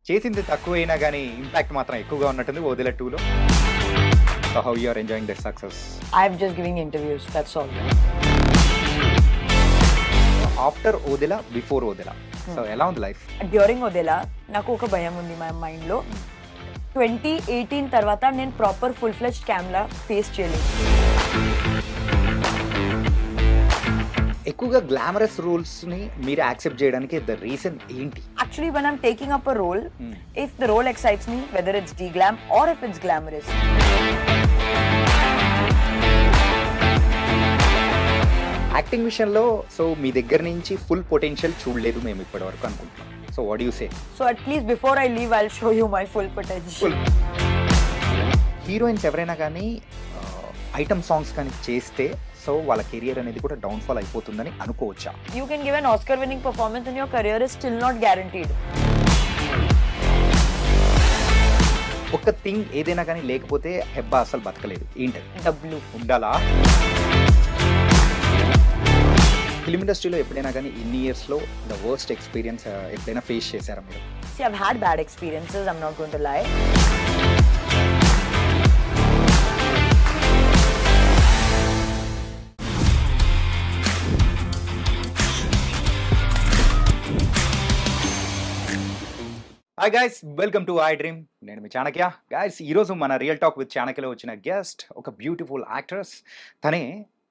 చేసింది తక్కువైనా గానీ ఇంపాక్ట్ మాత్రం ఎక్కువగా ఉన్నట్టుంది 'ఓదెల 2లో. So how you are enjoying this success? I'm just giving interviews, that's all. After 'Odela', before 'Odela' so ఎలా ఉంది లైఫ్? During Odela, నాకు ఒక భయం ఉంది మా మైండ్లో. 2018 తర్వాత నేను ప్రాపర్ ఫుల్ ఫ్లెజ్డ్ క్యామ్లా ఫేస్ చేయలేదు. ఎక్కువగా గ్లామరస్ రోల్స్ ని మీరు యాక్సెప్ట్ చేయడానికి ద రీజన్ ఏంటి? Actually, when I'm taking up a role, if the role excites me, whether it's de-glam or if it's glamorous. Acting విషయంలో సో మీ దగ్గర నుంచి ఫుల్ పొటెన్షియల్ చూడలేదు మేము ఇప్పటి వరకు అనుకుంటున్నాం. So what you say? So at least before I leave, I'll show you my full potential. Heroines ఎవరైనా కానీ ఐటమ్ సాంగ్స్ కానీ చేస్తే సో వాళ్ళ కెరియర్ అనేది కూడా డౌన్ఫాల్ అయిపోతుందని అనుకోవచ్చా? You can give an Oscar winning performance and your career is still not guaranteed. ఒక థింగ్ ఏదైనా కానీ లేకపోతే హెబ్బా అసలు బతకలేదు. ఏంటది? డబ్బులు ఉండాలా? ఫిల్మ్ ఇండస్ట్రీలో ఎప్పుడైనా కానీ ఇన్ని ఇయర్స్లో ద వర్స్ట్ ఎక్స్పీరియన్స్ ఎప్పుడైనా ఫేస్ చేశారా మీరు? See, I've had bad experiences, I'm not going to lie. Hi guys, welcome to iDream. నేను మీ చాణక్య. గైస్, ఈరోజు మన రియల్ టాక్ విత్ చాణక్యలో వచ్చిన గెస్ట్ ఒక బ్యూటిఫుల్ యాక్ట్రెస్. తనే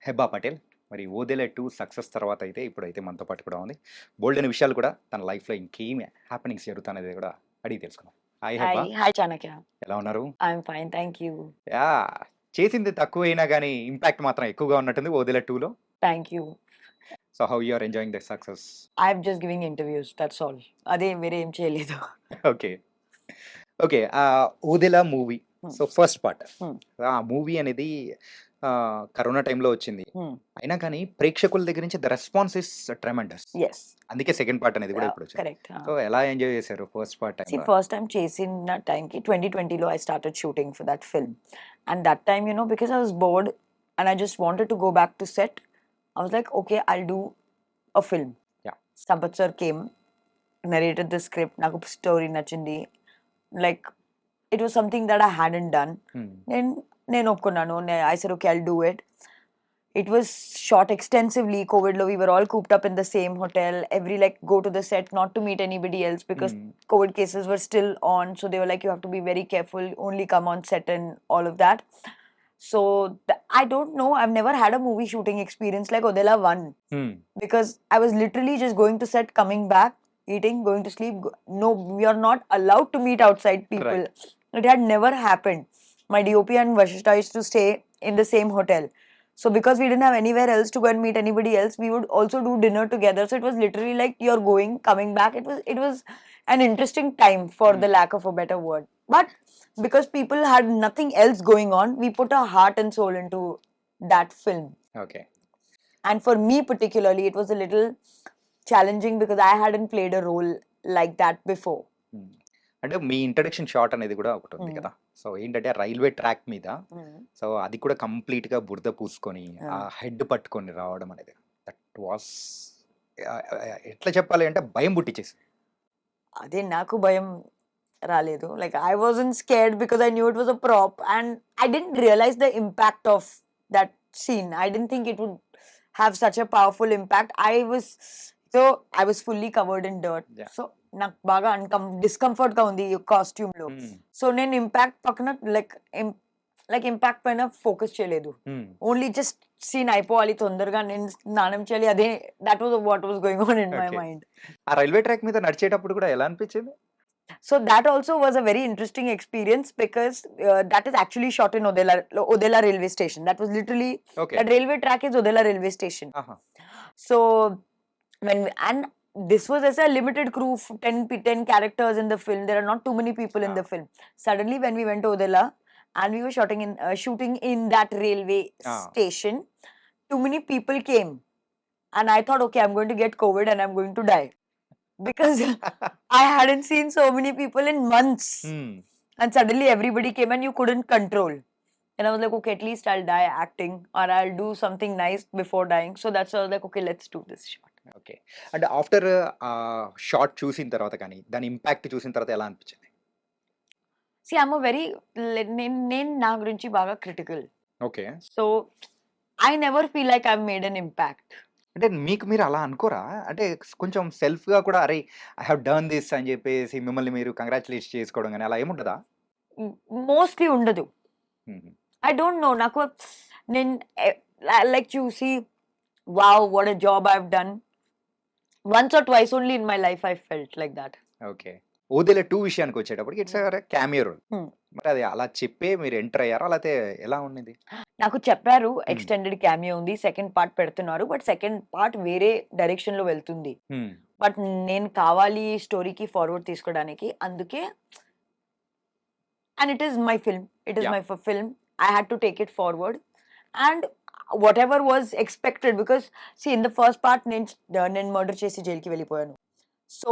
హెబ్బా పటేల్. మరి 'ఓదెల 2' సక్సెస్ తర్వాత అయితే ఇప్పుడైతే మనతో పాటు కూడా ఉంది. బోల్డ్ అనే విషయాలు కూడా తన లైఫ్లో ఇంకేమి హ్యాపెనింగ్స్ జరుగుతానేది కూడా అడిగి తెలుసుకున్నాం. Hi Hebba, Hi Chanakya. ఎలా ఉన్నారు? I'm fine, thank you. Yeah, చేసింది తక్కువైనా కానీ ఇంపాక్ట్ మాత్రం ఎక్కువగా ఉన్నట్టుంది 'ఓదెల 2లో. Thank you. So how you are enjoying this success? I'm just giving interviews, that's all. అదే వేరే ఏం చేయలేదు. Okay okay. 'Odela' movie so first part. Hmm. ఆ మూవీ అనేది కరోనా టైంలో వచ్చింది. అయినా కానీ ప్రేక్షకుల దగ్గర నుంచి the response is tremendous. Yes. అందుకే సెకండ్ పార్ట్ అనేది కూడా ఇప్పుడు వచ్చింది. Correct. సో ఎలా ఎంజాయ్ చేశారు first part See, time? first time చేసిన టైంకి 2020లో I started shooting for that film. And that time, you know, because I was bored and I just wanted to go back to set, I was like, okay, I'll do a film. Yeah. Sampath sir came, narrated the script, నాకు story నచ్చింది. Like, it was something that I hadn't done. నేను ఒప్పుకున్నాను. I said, okay, I'll do it. It was shot extensively. COVID lo we were all cooped up in the same hotel. Every like go to the set not to meet anybody else because COVID cases were still on. So they were like, you have to be very careful. Only come on set and all of that. So I don't know. I've never had a movie shooting experience like Odela 1 because I was literally just going to set, coming back, eating, going to sleep. No, we are not allowed to meet outside people. Right. It had never happened. My DOP and Vashishta used to stay in the same hotel. So because we didn't have anywhere else to go and meet anybody else, we would also do dinner together. So it was literally like you're going, coming back. It was an interesting time for the lack of a better word. But because people had nothing else going on, we put our heart and soul into that film. Okay. And for me particularly, it was a little challenging because I hadn't played a role like that before. అంటే మీ introduction shot అనేది కూడా ఒకటి ఉంది కదా. So ఏంటంటే railway track మీద so అది కూడా కంప్లీట్ గా బురద పూసుకొని ఆ హెడ్ పట్టుకొని రావడం అనేది దట్ వాస్ ఎట్లా చెప్పాలి అంటే భయం పుట్టించేసి. అదే నాకు భయం రాలేదు. Like I wasn't scared because I knew it was a prop and I didn't realize the impact of that scene. I didn't think it would have such a powerful impact. I was fully covered in dirt. Yeah. So నాకు బాగా discomfort గా ఉంది ఈ costume లో. So నేను impact పక్కన like impact పైన focus చేయలేదు. ఓన్లీ జస్ట్ సీన్ అయిపోవాలి, తొందరగా నేను స్నానం చేయాలి. అదే that was what was going on in my mind. ఆ రైల్వే ట్రాక్ మీద నడిచేటప్పుడు కూడా ఎలా అనిపించింది? So that also was a very interesting experience because that is actually shot in Odela railway station. That was literally that railway track is Odela railway station. So and this was as a limited crew, 10 characters in the film. There are not too many people in the film. Suddenly when we went to Odela and we were shooting in that railway station, too many people came and I thought, okay, I'm going to get COVID and I'm going to die because I hadn't seen so many people in months. And suddenly everybody came and you couldn't control. And I was like, okay, at least I'll die acting or I'll do something nice before dying. So that's why I was like, okay, let's do this shot. Okay. అంటే after short చూసిన తర్వాత కానీ, దాని impact చూసిన తర్వాత ఎలా అనిపించింది? See I'm very నేను నా గురించి బాగా critical. Okay. So I never feel like I made an impact. అంటే మీకు మీరు అలా అనుకోరా? అంటే కొంచెం సెల్ఫ్‌గా కూడా అరే! ఐ హావ్ డన్ థిస్ అని చెప్పేసి మిమ్మల్ని మీరు కంగ్రాచ్యులేట్ చేసుకోవడం గాని అలా ఏముండదా? మోస్ట్లీ ఉండదు. హుహు. I don't know. నాకు నేను లైక్ చూసి wow what a job I have done. Once or twice only in my life I felt like that. Okay. 'Odela 2' విషయానికొచ్చేటప్పటికి ఇట్స్ ఎ క్యామియో రోల్. మరి అది అలా చెప్పే మీరు ఎంటర్ అయ్యారా? లేతే ఎలా ఉండింది? నాకు చెప్పారు ఎక్స్టెండెడ్ క్యామియో ఉంది, సెకండ్ పార్ట్ పెడుతున్నారు, బట్ సెకండ్ పార్ట్ వేరే డైరెక్షన్ లో వెళ్తుంది. హ్మ్. బట్ నేను కావాలి స్టోరీకి ఫార్వర్డ్ తీసుకోవడానికి, అందుకే and it is my film. It is yeah! my film. I had to take it forward, and whatever was expected, because see in the first part నేను మర్డర్ చేసి జైలుకి వెళ్ళిపోయాను. సో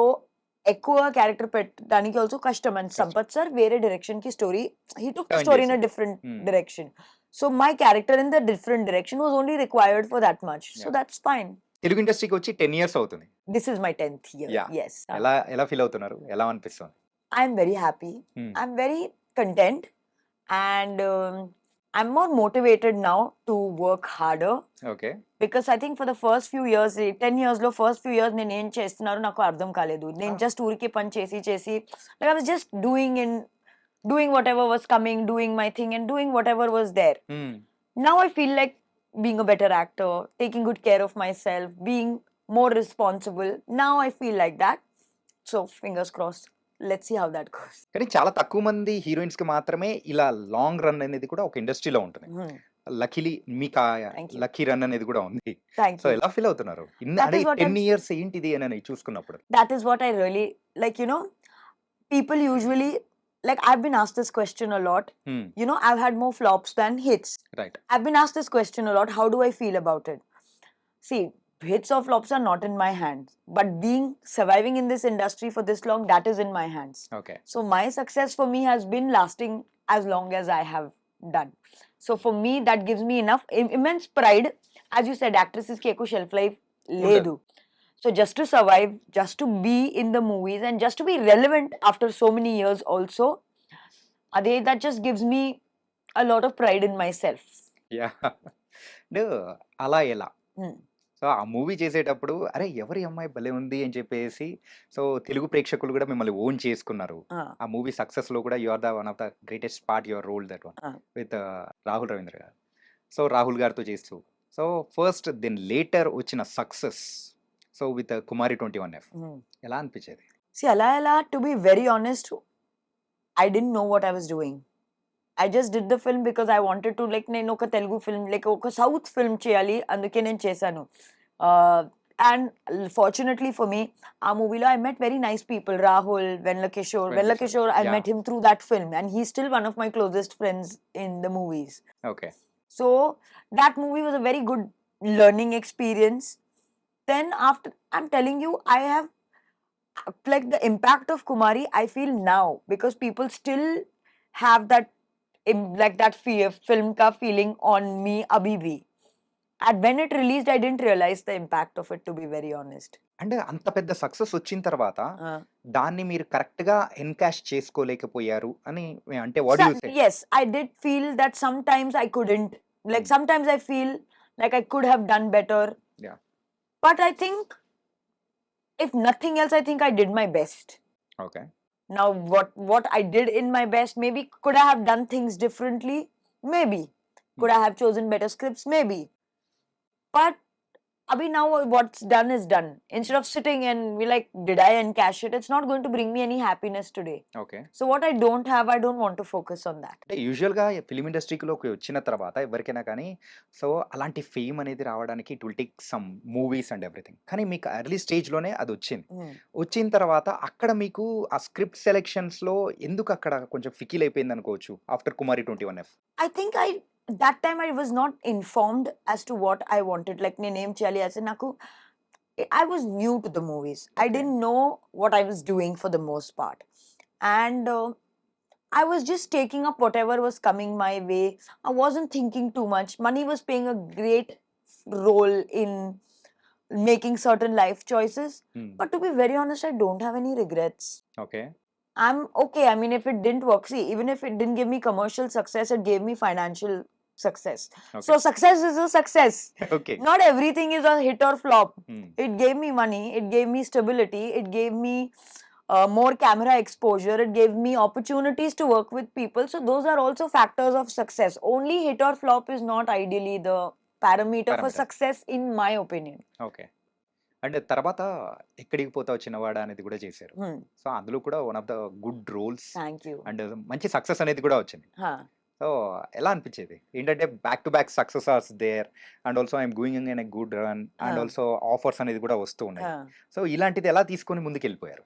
ఎక్కువ క్యారెక్టర్ పెట్టడానికి ఆల్సో కష్టం. And కష్టం. Sampath sir వేరే direction కి story, he took the turn story in a చేశారు. డిఫరెంట్ హ్మ్. Direction. So my character in the different direction was only required for that much. So yeah! That's fine. Telugu ఇండస్ట్రీకి వచ్చి 10 years అవుతుంది. This is my 10th year. Yeah! Yes. ఎలా ఎలా feel అవుతున్నారు? ఎలా అనిపిస్తుంది? I'm very happy. హ్మ్. I'm very content, and I'm more motivated now to work harder, okay. because I think for the first few years, 10 years లో first few years నేను ఏం చేస్తున్నారో నాకు అర్థం కాలేదు. నేను ఆ! జస్ట్ ఊరికే పని చేసి like I was just doing whatever was coming, doing my thing and doing whatever was there. హ్మ్. Now I feel like being a better actor, taking good care of myself, being more responsible. Now I feel like that. So fingers crossed. Let's see how that goes. కానీ చాలా తక్కువ మంది హీరోయిన్స్‌కి మాత్రమే ఇలా long run అనేది కూడా ఒక ఇండస్ట్రీలో ఉంటుంది. Hmm. Luckily Micah Thank you. Lucky run అనేది కూడా ఉంది. Thank so you. ఎలా ఫీల్ అవుతున్నారు? That అరే is what 10 ఇయర్స్ ఏంటిది అని చూసుకున్నప్పుడు? that is what I really like. People usually, like, I've been asked this question a lot. హ్మ్. I've had more flops than hits. Right. I've been asked this question a lot. How do I feel about it? See, hits or flops are not in my hands, but surviving in this industry for this long, that is in my hands. Okay. So my success for me has been lasting as long as I have done. So for me, that gives me enough immense pride. As you said, actresses ki ekku shelf life ledu. So just to survive, just to be in the movies, and just to be relevant after so many years also, that just gives me a lot of pride in myself. Yeah! అంటే అలా ఎలా? Hmm. So ఆ movie చేసేటప్పుడు అరే! ఎవరు ఈ అమ్మాయి భలే ఉంది అని చెప్పేసి సో తెలుగు ప్రేక్షకులు కూడా మిమ్మల్ని ఓన్ చేసుకున్నారు. Ah, ఆ మూవీ సక్సెస్‌లో కూడా you are the one of the greatest part your role that one ah. With Rahul Ravindra garu. So Rahul గారితో చేస్తూ సో ఫస్ట్ దెన్ లేటర్ వచ్చిన success so with Kumari 21F Hmm. ఎలా అనిపించేది? See, Ala, to be very honest, I didn't know what I was doing. I just did the film because I wanted to, like, నేను ఒక Telugu film, like ఒక south film చేయాలి, అందుకే నేను చేశాను. And fortunately for me, ఆ మూవీలో I met very nice people. Rahul, వెన్ల Kishore, I met him through that film, and he's still one of my closest friends in the movies. Okay. So that movie was a very good learning experience. Then after, I'm telling you, I have, like, the impact of Kumari I feel now, because people still have that like that film ka feeling on me abhi bhi. And when it released, I didn't realize the impact of it, to be very honest. అంటే అంత పెద్ద success వచ్చిన తర్వాత Uh, దాన్ని మీరు కరెక్ట్‌గా encash చేసుకోలేకపోయారు అని అంటే what do you say? yes, I did feel that sometimes I couldn't. Like, Hmm. sometimes I feel like I could have done better. Yeah. But I think, if nothing else, I think I did my best. Okay. Now, what I did in my best, maybe could I have done things differently? Maybe. Could I have chosen better scripts? Maybe. But Abhi, now what's done is done. Instead of sitting and be like, did I encash it? It's not going to bring me any happiness today. Okay. So what I don't have, I don't want to focus on that. అంటే యూజువల్‌గా film ఇండస్ట్రీలోకి వచ్చిన తర్వాత ఎవరికైనా కానీ so అలాంటి fame అనేది రావడానికి it will take some movies and everything. కానీ మీకు ఎర్లీ స్టేజ్‌లోనే అదొచ్చింది. Hmm. వచ్చిన తర్వాత అక్కడ మీకు ఆ స్క్రిప్ట్ సెలక్షన్స్‌లో ఎందుకు అక్కడ కొంచెం ఫికిల్ అయిపోయింది అనుకోవచ్చు after 'Kumari 21F'? I think that time I was not informed as to what I wanted. Like, నేనేం చేయాలి as నాకు, I was new to the movies. I Okay. didn't know what I was doing for the most part. And I was just taking up whatever was coming my way. I wasn't thinking too much. Money was playing a great role in making certain life choices. Hmm. But to be very honest, I don't have any regrets. Okay. I'm okay. I mean, if it didn't work, see, even if it didn't give me commercial success, it gave me financial success. Okay. So success is a success. Okay. Not everything is a hit or flop. Hmm. It gave me money, it gave me stability, it gave me more camera exposure, it gave me opportunities to work with people. So those are also factors of success. Only hit or flop is not ideally the parameter for Parameter. success, in my opinion. Okay. And తర్వాత ఎక్కడికి పోతావు చిన్నవాడా అనేది కూడా చేశారు. Hmm. So అందులో కూడా one of the good roles Thank you. And మంచి success అనేది కూడా వచ్చింది. Huh. సో ఎలా అనిపించేది? ఏంటంటే back to back success are there and also I'm going in a good run and also offers అనేది కూడా వస్తూ ఉన్నాయి. Huh. సో ఇలాంటిది ఎలా తీసుకొని ముందుకెళ్ళిపోయారు?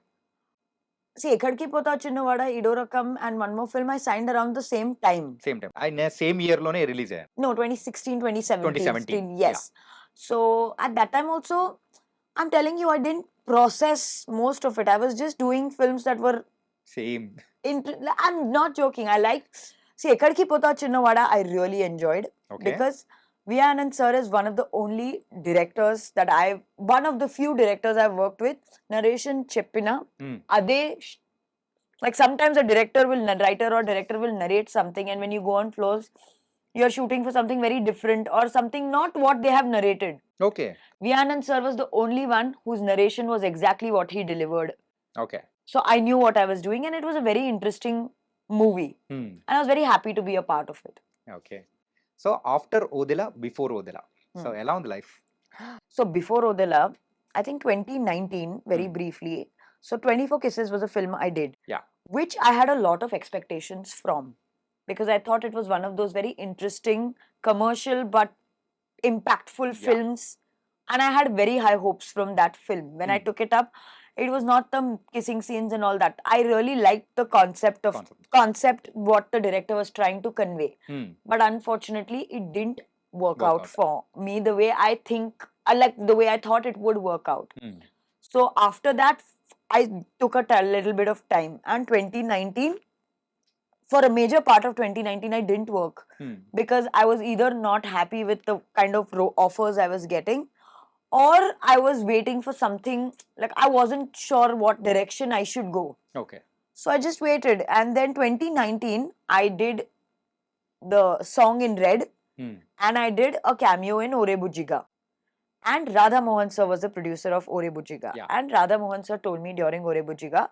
See, Ekkadiki Pota Chinnavada, Idorakam, and one more film I signed around the same time. Same time. ఆయన same year లోనే రిలీజ్ అయ్యారు. No, 2016, 2017. 2017, Yes. So at that time also, I'm telling you, I didn't process most of it. I was just doing films that were same. I'm not joking. I like. See, Ekkadiki Pota Chinnavada, I really enjoyed. Okay. Because V. Anand sir is one of the only directors that one of the few directors I've worked with. Narration Cheppina. Ade, like sometimes a writer or director will narrate something, and when you go on floors, you're shooting for something very different or something not what they have narrated. Okay. V. Anand sir was the only one whose narration was exactly what he delivered. Okay. So I knew what I was doing, and it was a very interesting movie. And I was very happy to be a part of it. Okay. So after Odela, before Odela, so ఎలా ఉంది life? So before Odela, I think 2019, very briefly. So 24 Kisses was a film I did. Yeah. Which I had a lot of expectations from. Because I thought it was one of those very interesting, commercial but impactful films. And I had very high hopes from that film. When I took it up, it was not the kissing scenes and all that. I really liked the concept what the director was trying to convey. But unfortunately, it didn't work out for me the way I think, like the way I thought it would work out. So after that, I took a little bit of time. And 2019, for a major part of 2019, I didn't work. Because I was either not happy with the kind of offers I was getting, or I was waiting for something, like I wasn't sure what direction I should go. Okay. So I just waited. And then 2019, I did the song in Red, and I did a cameo in Ore Bujiga. And Radha Mohan sir was the producer of Ore Bujiga. Yeah. And Radha Mohan sir told me during Ore Bujiga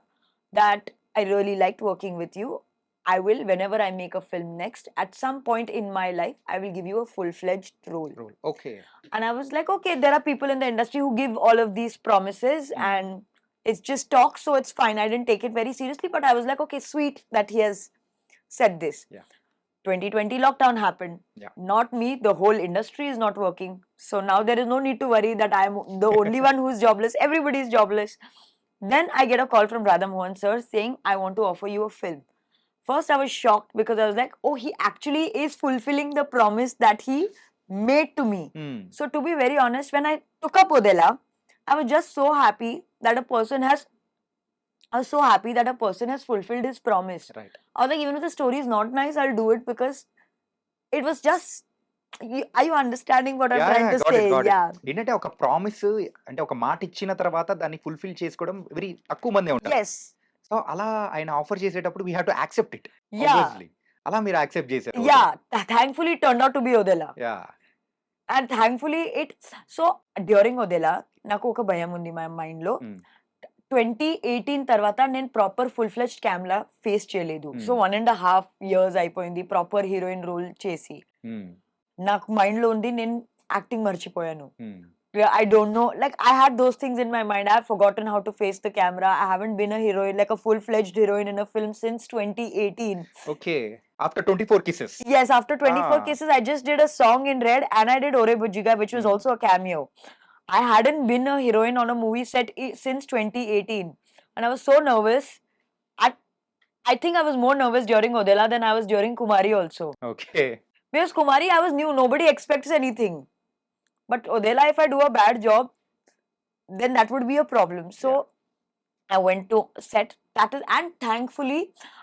that I really liked working with you. I will, whenever I make a film next, at some point in my life, I will give you a full-fledged role. Okay. And I was like, okay, there are people in the industry who give all of these promises and it's just talk, so it's fine. I didn't take it very seriously, but I was like, okay, sweet that he has said this. Yeah. 2020 lockdown happened. Yeah. Not me, the whole industry is not working. So now there is no need to worry that I'm the only one who is jobless. Everybody is jobless. Then I get a call from Radha Mohan sir saying, I want to offer you a film. First, I was shocked because I was like, oh, he actually is fulfilling the promise that he made to me. So to be very honest, when I took up Odela, I was just so happy that a person has fulfilled his promise. Right. I was like, even if the story is not nice, I'll do it because it was just. Are you understanding what I'm trying to say? Yeah. ఏంటంటే ఒక promise అంటే ఒక మాట ఇచ్చిన తర్వాత దాన్ని fulfil చేసుకోవడం very తక్కువ మందే ఉంటారు. Yes. సో అలా ఆయన ఆఫర్ చేసేటప్పుడు we have to accept it. Yeah. అలా మీరు యాక్సెప్ట్ చేశారు. Yeah. Thankfully, it turned out to be Odela. Yeah. And thankfully, so during Odela, నాకు ఒక భయం ఉంది my mind లో. 2018 తర్వాత నేను proper full fledged camera face చేయలేదు. సో 1.5 years అయిపోయింది ప్రాపర్ హీరోయిన్ రోల్ చేసి. నాకు మైండ్ లో ఉంది నేను యాక్టింగ్ మర్చిపోయాను. I don't know, like I had those things in my mind. I have forgotten how to face the camera. I haven't been a heroine, like a full-fledged heroine in a film since 2018. Okay. After 24 Kisses. Yes, after 24 Kisses, I just did a song in Red and I did Ore Bujiga, which was also a cameo. I hadn't been a heroine on a movie set since 2018. And I was so nervous. I think I was more nervous during Odela than I was during Kumari also. Okay. Because Kumari, I was new. Nobody expects anything. But Odela, if I do a bad job, then that would be a problem. So I went to set. And thankfully,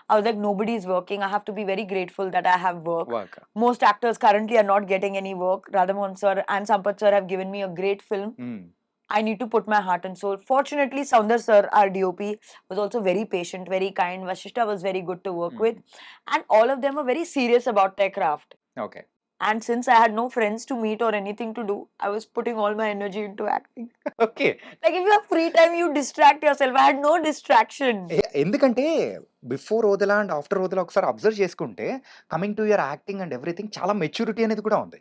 I was like, nobody is working. I have to be very grateful that I have work. Most actors currently are not getting any work. Radha Mohan sir and Sampath sir have given me a great film. I need to put my heart and soul. Fortunately, Soundar sir, our DOP, was also very patient, very kind. Vashishta was very good to work with. And all of them were very serious about their craft. Okay. And since I had no friends to meet or anything to do, I was putting all my energy into acting. Okay. Like if you have free time, you distract yourself. I had no distraction. ఎందుకంటే before Odela and after Odela ఒకసారి observe చేసుకుంటే coming to your acting and everything చాలా maturity అనేది కూడా ఉంది.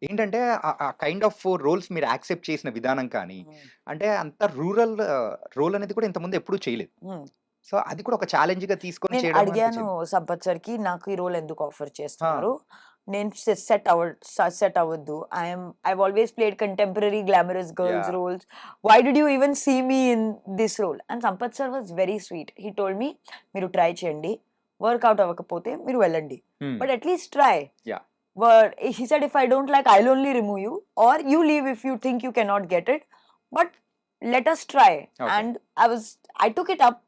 ఏంటంటే ఆ kind of roles మీరు యాక్సెప్ట్ చేసిన విధానం కానీ, అంటే అంత రూరల్ రోల్ అనేది కూడా ఇంతకుముందు ఎప్పుడూ చేయలేదు. సో అది కూడా ఒక ఛాలెంజ్‌గా తీసుకొని నేను చేయడం అడిగాను అనిపించింది. సంపత్ సార్‌కి నాకు ఈ రోల్ ఎందుకు ఆఫర్ చేస్తున్నారు? నేను సెట్ అవ్వద్దు. I've always played contemporary glamorous girls roles. Why did you even see me in this role? And Sampath sir was very sweet. He told me, మీరు ట్రై చేయండి. వర్కౌట్ అవ్వకపోతే మీరు వెళ్ళండి. But at least try. But he said, if I don't like, I'll only remove you, or you leave if you think you cannot get it. But let us try. And I took it up.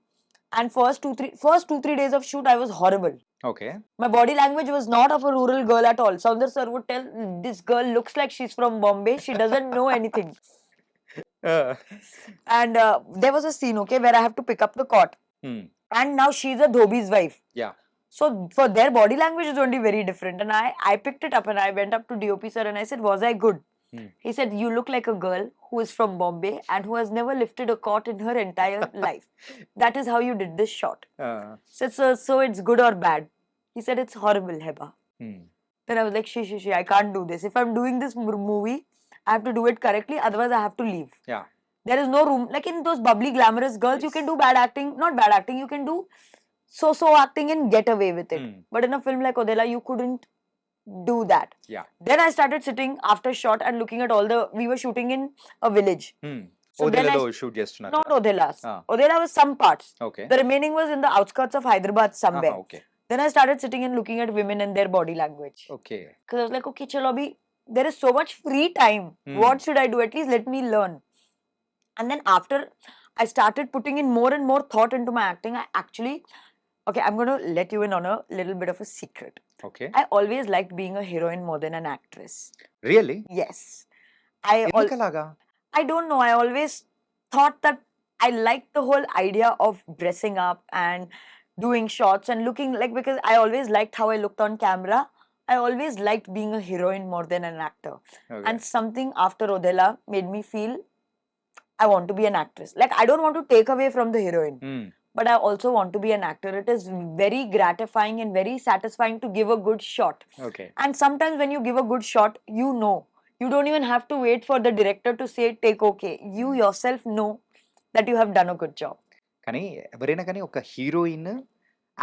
And first 2-3 days of shoot, I was horrible. Okay. My body language was not of a rural girl at all. Soundar sir would tell, this girl looks like she's from Bombay. She doesn't know anything. And there was a scene, okay, where I have to pick up the cot. And now she's a dhobi's wife. Yeah. So for their body language is only very different. And I picked it up and I went up to DOP sir and I said, was I good? He said, you look like a girl who is from Bombay and who has never lifted a cot in her entire life. That is how you did this shot. So it's good or bad? He said, it's horrible, Hebah. Then I was like, she, I can't do this. If I'm doing this movie, I have to do it correctly. Otherwise, I have to leave. Yeah. There is no room. Like in those bubbly, glamorous girls, you can do bad acting. Not bad acting. You can do so acting and get away with it. But in a film like Odela, you couldn't do that. Yeah. Then I started sitting after shot and looking at all the. We were shooting in a village. So Odela shoot చేస్తున్నారు. Not Odela's. Odela was some parts. Okay. The remaining was in the outskirts of Hyderabad somewhere. Okay. Then I started sitting and looking at women and their body language. Okay. Because I was like, okay, chalo abhi, there is so much free time. What should I do? At least let me learn. And then after I started putting in more and more thought into my acting, I actually, okay, I'm going to let you in on a little bit of a secret. Okay. I always liked being a heroine more than an actress. Really? Yes. I don't know. I always thought that I liked the whole idea of dressing up and doing shots and looking like, because I always liked how I looked on camera. I always liked being a heroine more than an actor. Okay. And something after Odela made me feel I want to be an actress. Like, I don't want to take away from the heroine. But I also want to be an actor. It is very gratifying and very satisfying to give a good shot. Okay. And sometimes when you give a good shot, you know. You don't even have to wait for the director to say, take okay. You yourself know that you have done a good job. కానీ ఎవరైనా కానీ ఒక heroine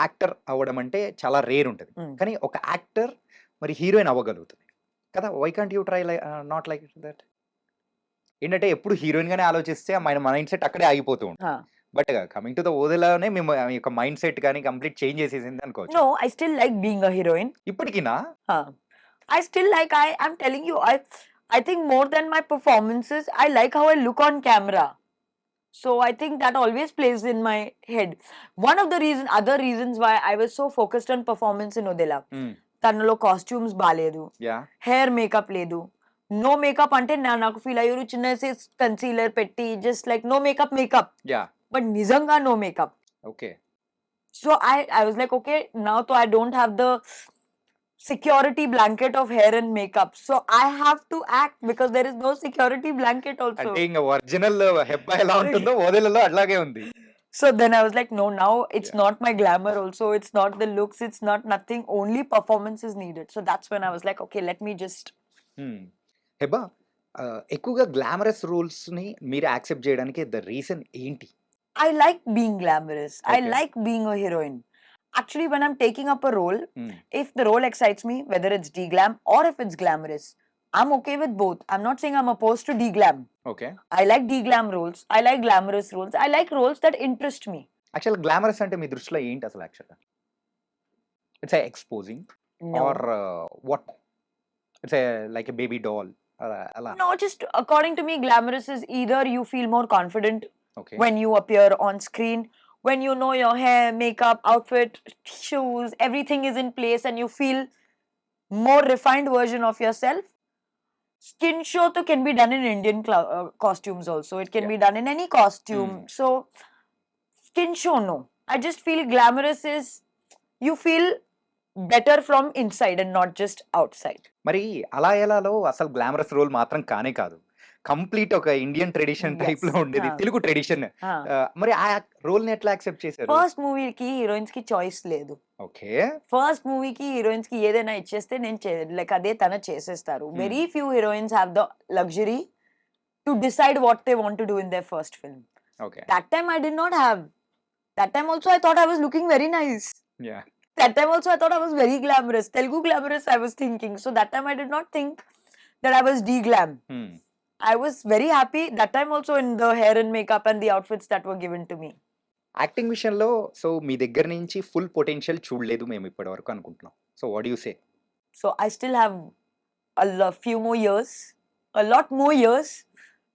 actor అవ్వడం అంటే చాలా rare ఉంటుంది. కానీ ఒక యాక్టర్ మరి హీరోయిన్ అవ్వగలుగుతుంది కదా. Why can't you try not like that? ఏంటంటే ఎప్పుడు హీరోయిన్ గానే ఆలోచిస్తే మన మైండ్ సెట్ అక్కడే ఆగిపోతూ ఉంటుంది. బట్ కమింగ్ టు ద ఓదెలానే మేము యొక్క మైండ్ సెట్ కానీ కంప్లీట్ చేంజ్ చేసేసింది అనుకోవచ్చు. No, I still like being a heroine. ఇప్పటికినా? I still like, I'm telling you, I think more than my performances, I like how I look on camera. So I think that always plays in my head. One of the other reasons why I was so focused on performance in Odela. Tanalo costumes baledu. Yeah. Hair makeup ledu. No makeup ante naku feel ayuru chinna se concealer petti, just like no makeup. Yeah. But nizanga no makeup. Okay. So I was like, okay, now so I don't have the security blanket of hair and makeup. So I have to act because there is no security blanket also. అంటే ఇంకా original Hebah ఎలా ఉంటుందో ఓదెలలో అట్లాగే ఉంది. So then I was like, no, now it's not my glamour also. It's not the looks. It's not nothing. Only performance is needed. So that's when I was like, okay, let me just. Hebah ఎక్కువగా glamorous roles ని మీరు accept చేయడానికి the reason ఏంటి? I like being glamorous. Okay. I like being a heroine. Actually, when I'm taking up a role, if the role excites me, whether it's de-glam or if it's glamorous, I'm okay with both. I'm not saying I'm opposed to de-glam. Okay. I like de-glam roles. I like glamorous roles. I like roles that interest me. Actually, glamorous అంటే మీ దృష్టిలో ఏంటి అసలు యాక్చువల్గా? It's a exposing or what? It's a like a baby doll. No, just according to me, glamorous is either you feel more confident when you appear on screen, when you know your hair, makeup, outfit, shoes, everything is in place and you feel more refined version of yourself. skin show to can be done in Indian costumes also. It can be done in any costume. So skin show, no. I just feel glamorous is you feel better from inside and not just outside. మరి అలా ఎలాలో అసలు glamorous role మాత్రం కానే కాదు. Complete ఒక Indian tradition టైప్‌లో ఉండేది. Telugu tradition. మరి ఆ రోల్‌ని ఎట్లా యాక్సెప్ట్ చేశారు? ఫస్ట్ మూవీకి హీరోయిన్స్ కి చాయిస్ లేదు. ఓకే. ఫస్ట్ మూవీకి హీరోయిన్స్ కి ఏదైనా ఇచ్చేస్తే నేను లైక్ అదే తన చేసేస్తారు. Very few heroines have the luxury to decide what they want to do in there first film. Okay. That time I did not have. That time also I thought I was looking very nice. Yeah. That time also I thought I was very glamorous. Telugu glamorous I was thinking. So that time I did not think that I was de-glam. I was very happy that time also in the hair and makeup and the outfits that were given to me. Acting విషయంలో so మీ దగ్గర నుంచి full potential చూడలేదు మేము ఇప్పటివరకు అనుకుంటున్నాం. So what do you say? So I still have few more years, a lot more years.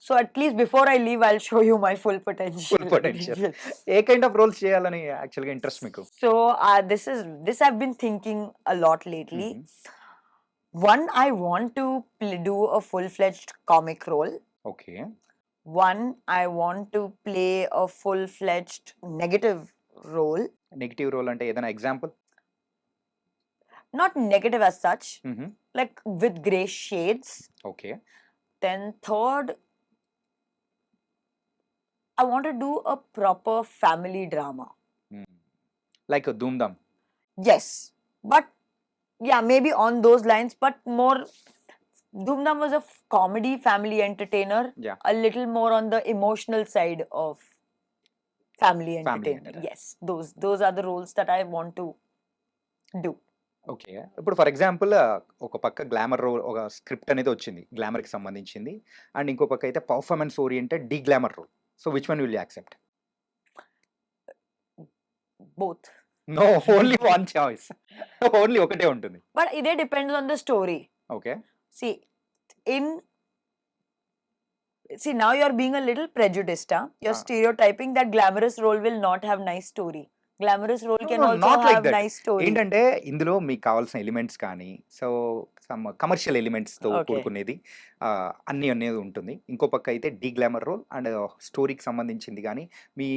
So at least before I leave, I'll show you my full potential. Full potential. ఏ kind of roles చేయాలని యాక్చువల్‌గా interest మీకు? So this I've been thinking a lot lately. One, I want to do a full-fledged comic role. Okay. One, I want to play a full-fledged negative role. Negative role అంటే ఏదైనా example? Not negative as such, like with grey shades. Okay. Then third, I want to do a proper family drama. Like a Doom Dum. Yes, but yeah, maybe on those lines, but more. Doom Dum was a comedy family entertainer. Yeah. A little more on the emotional side of family entertainer. Yes, those are the roles that I want to do. Okay. ఇప్పుడు for example ఒక పక్క glamour role ఒక script అనేది వచ్చింది గ్లామర్‌కి సంబంధించింది. And ఇంకో పక్క అయితే performance oriented de glamour role. So which one will you accept? Both. No, only one choice. Only ఒకటే ఉంటుంది. But it depends on the story. Okay. See, now you're being a little prejudiced. You're stereotyping that glamorous role will not have nice story. Glamorous role can also have nice story. ఏంటంటే ఇందులో మీకు కావాల్సిన elements కానీ so some commercial ఎలిమెంట్స్‌తో కూడుకునేది అన్నీ అనేది ఉంటుంది. ఇంకో పక్క అయితే డీ గ్లామర్ రోల్ అండ్ స్టోరీకి సంబంధించింది కానీ మీ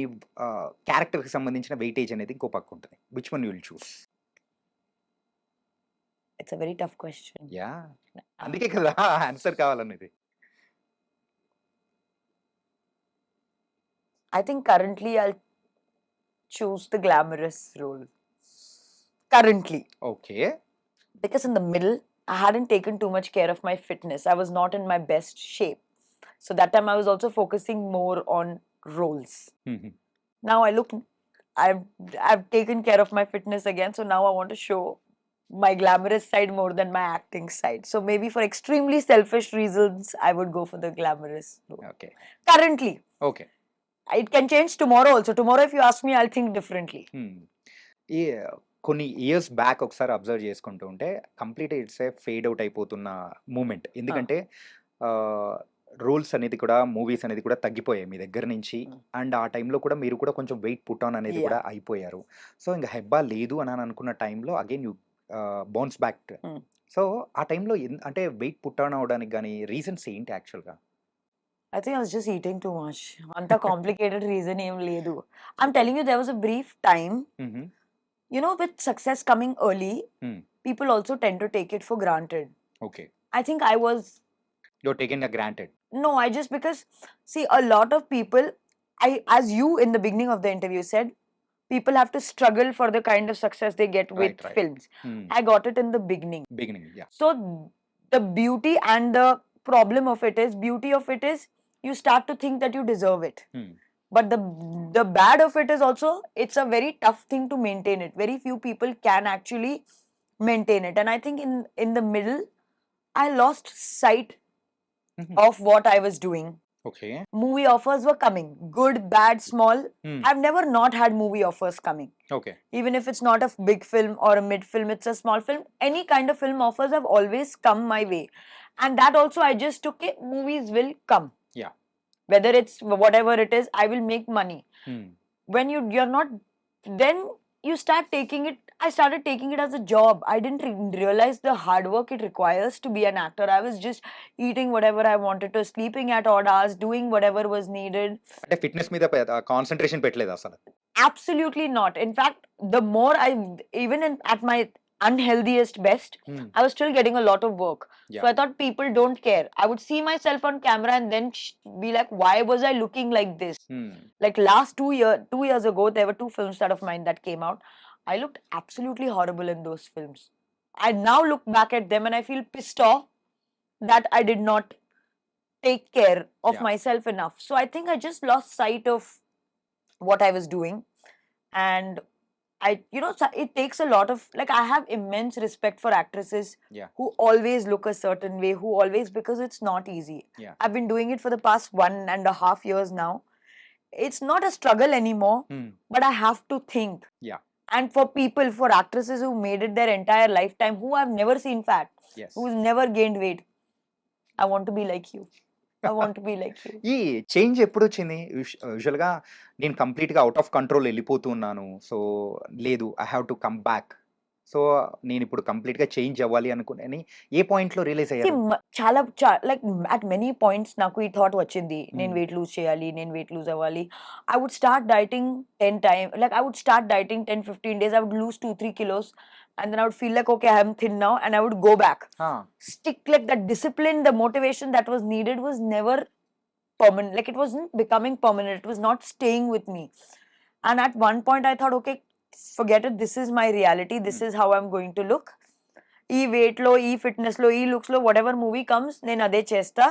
క్యారెక్టర్‌కి సంబంధించిన వెయిటేజ్ అనేది ఇంకో పక్క ఉంటుంది. Which one you will choose? It's a very tough question. Yeah. అందుకే కదా ఆన్సర్ కావాలనేది. I think currently I'll choose the glamorous role. Currently. Okay. Because in the middle, I hadn't taken too much care of my fitness. I was not in my best shape. So that time I was also focusing more on roles. Now I've taken care of my fitness again. So now I want to show my glamorous side more than my acting side. So maybe for extremely selfish reasons, I would go for the glamorous role. Okay. Currently. Okay. It can change tomorrow also. Tomorrow if you ask me, I'll think differently. కొన్ని years back ఒకసారి observe చేసుకుంటూ ఉంటే complete it's a fade out అయిపోతున్న moment. ఎందుకంటే roles అనేది కూడా movies అనేది కూడా తగ్గిపోయాయి మీ దగ్గర నుంచి. అండ్ ఆ టైంలో కూడా మీరు కూడా కొంచెం వెయిట్ పుట్ ఆన్ అనేది కూడా అయిపోయారు. సో ఇంకా హెబ్బా లేదు అని అనుకున్న టైంలో again you bounce back. So ఆ టైంలో అంటే వెయిట్ పుట్ ఆన్ అవడానికి కానీ రీజన్స్ ఏంటి యాక్చువల్గా? I think I was just eating too much. Anta complicated reason em ledu. I'm telling you, there was a brief time. You know, with success coming early, people also tend to take it for granted. Okay. I think I was. You're taking it granted. No, because see, a lot of people, as you in the beginning of the interview said, people have to struggle for the kind of success they get with films. I got it in the beginning. Yeah. So the beauty and the problem of it is you start to think that you deserve it. But the bad of it is also it's a very tough thing to maintain it. Very few people can actually maintain it. And I think in the middle, I lost sight of what I was doing. Okay. Movie offers were coming. Good, bad, small. I've never not had movie offers coming. Okay. Even if it's not a big film or a mid film, it's a small film. Any kind of film offers have always come my way. And that also I just took it, movies will come. Yeah. Whether it's whatever it is, I will make money. When you're not, then you start taking it I started taking it as a job. I didn't realize the hard work it requires to be an actor. I was just eating whatever I wanted to, sleeping at odd hours, doing whatever was needed. అంటే fitness మీద concentration పెట్టలేదు అసలు. Absolutely not. In fact, the more even at my unhealthiest best, I was still getting a lot of work. So I thought people don't care. I would see myself on camera and then be like, why was I looking like this? Like last 2 years ago, there were 2 films that of mine that came out. I looked absolutely horrible in those films. I now look back at them and I feel pissed off that I did not take care of myself enough. So I think I just lost sight of what I was doing. And it takes a lot of, like, I have immense respect for actresses who always look a certain way, because it's not easy. I've been doing it for the past 1.5 years now. It's not a struggle anymore, but I have to think. And for actresses who made it their entire lifetime, who I've never seen fat, who's never gained weight, I want to be like you. I want to be like you. ఈ change ఎప్పుడొచ్చింది? యూజువల్‌గా నేను కంప్లీట్‌గా out of control ఎళ్ళిపోతున్నాను. So, లేదు I have to come back. So, నేనిప్పుడు కంప్లీట్‌గా change అవ్వాలి అనుకుని ఏ పాయింట్‌లో రియలైజ్ See, అయ్యారు? like at many points నాకు ఈ థాట్ వచ్చింది. నేను వెయిట్ లూజ్ చేయాలి, నేను వెయిట్ లూజ్ అవ్వాలి. I would start dieting 10 times. Like I would start dieting 10-15 days. I would lose 2-3 kilos. And then I would feel like, okay, I am thin now, and I would go back. Stick, like that discipline, the motivation that was needed was never permanent. Like it wasn't becoming permanent. It was not staying with me. And at one point I thought, okay, forget it. This is my reality. This is how I'm going to look. ఈ weight లో, ఈ fitness లో, ఈ looks లో, whatever movie comes, నేను అదే చేస్తా.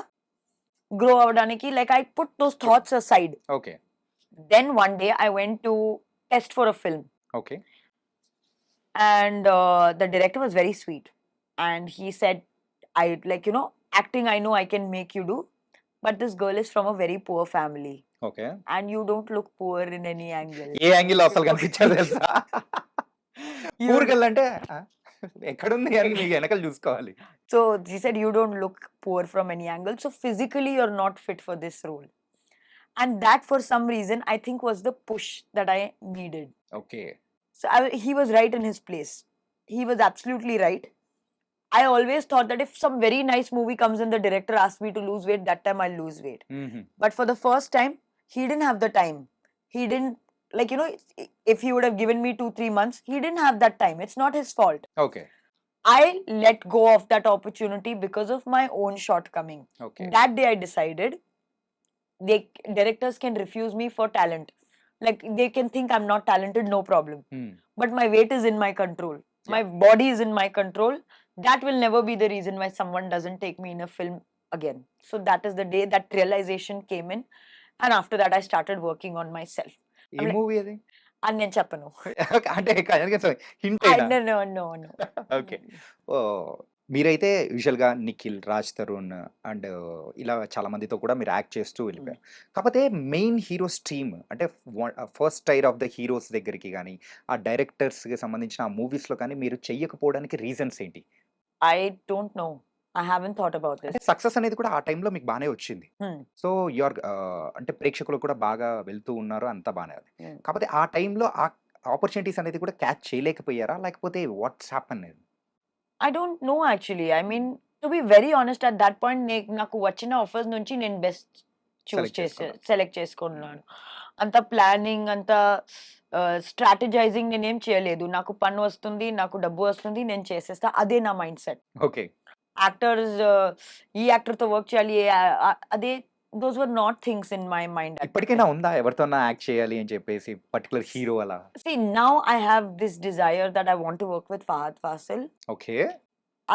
Grow అవడానికి, like I put those thoughts aside. Okay. Then one day I went to test for a film. Okay. And the director was very sweet. And he said, acting I know I can make you do, but this girl is from a very poor family. Okay. And you don't look poor in any angle. ఏ యాంగిల్‌లో అసలు కనిపించదు తెలుసా? Poor girl అంటే ఎక్కడుంది అని మీ వెనకాల చూసుకోవాలి. So he said, you don't look poor from any angle. So physically you're not fit for this role. And that for some reason I think was the push that I needed. Okay. So he was right in his place. He was absolutely right. I always thought that if some very nice movie comes and the director asks me to lose weight, that time I'll lose weight. But for the first time, he didn't have the time. He didn't, if he would have given me 2-3 months, he didn't have that time. It's not his fault. Okay. I let go of that opportunity because of my own shortcoming. Okay. That day I decided, directors can refuse me for talent. Like they can think I'm not talented, no problem. But my weight is in my control. My body is in my control. That will never be the reason why someone doesn't take me in a film again. So that is the day that realization came in. And after that, I started working on myself. A movie అది? అని నేను చెప్పను. అంటే hint అయినా? No. Okay. మీరైతే యూజువల్‌గా Nikhil, Raj Tarun and ఇలా చాలా మందితో కూడా మీరు యాక్ట్ చేస్తూ వెళ్ళిపోయారు. కాకపోతే మెయిన్ హీరోస్ టీమ్ అంటే first tyre of the heroes దగ్గరికి గానీ, ఆ డైరెక్టర్స్‌కి సంబంధించిన ఆ మూవీస్‌లో కానీ మీరు చెయ్యకపోవడానికి రీజన్స్ ఏంటి? I don't know. I haven't thought about this. అంటే సక్సెస్ అనేది కూడా ఆ టైంలో మీకు బానే వచ్చింది. సో అంటే ప్రేక్షకులు కూడా బాగా వెళ్తూ ఉన్నారు, అంతా బానే ఉంది. కాకపోతే ఆ టైంలో ఆ ఆపర్చునిటీస్ అనేది కూడా క్యాచ్ చేయలేకపోయారా? లేకపోతే watts happen? I don't know actually. I mean, to be very honest, at that point, నాకు వచ్చిన ఆఫర్స్ నుంచి నేను బెస్ట్ సెలెక్ట్ చేసుకున్నాను. అంత ప్లానింగ్, అంత స్ట్రాటజైజింగ్ నేనేం చేయలేదు. నాకు పని వస్తుంది, నాకు డబ్బు వస్తుంది, నేను చేసేస్తా. అదే నా మైండ్ సెట్. ఓకే. యాక్టర్స్ ఈ యాక్టర్తో వర్క్ చేయాలి, అదే those were not things in my mind. ఇప్పటికైనా ఉందా ఎవరితోనా యాక్ట్ చేయాలి అని చెప్పేసి పర్టిక్యులర్ హీరో అలా? See, now I have this desire that I want to work with Fahad Fasil. Okay.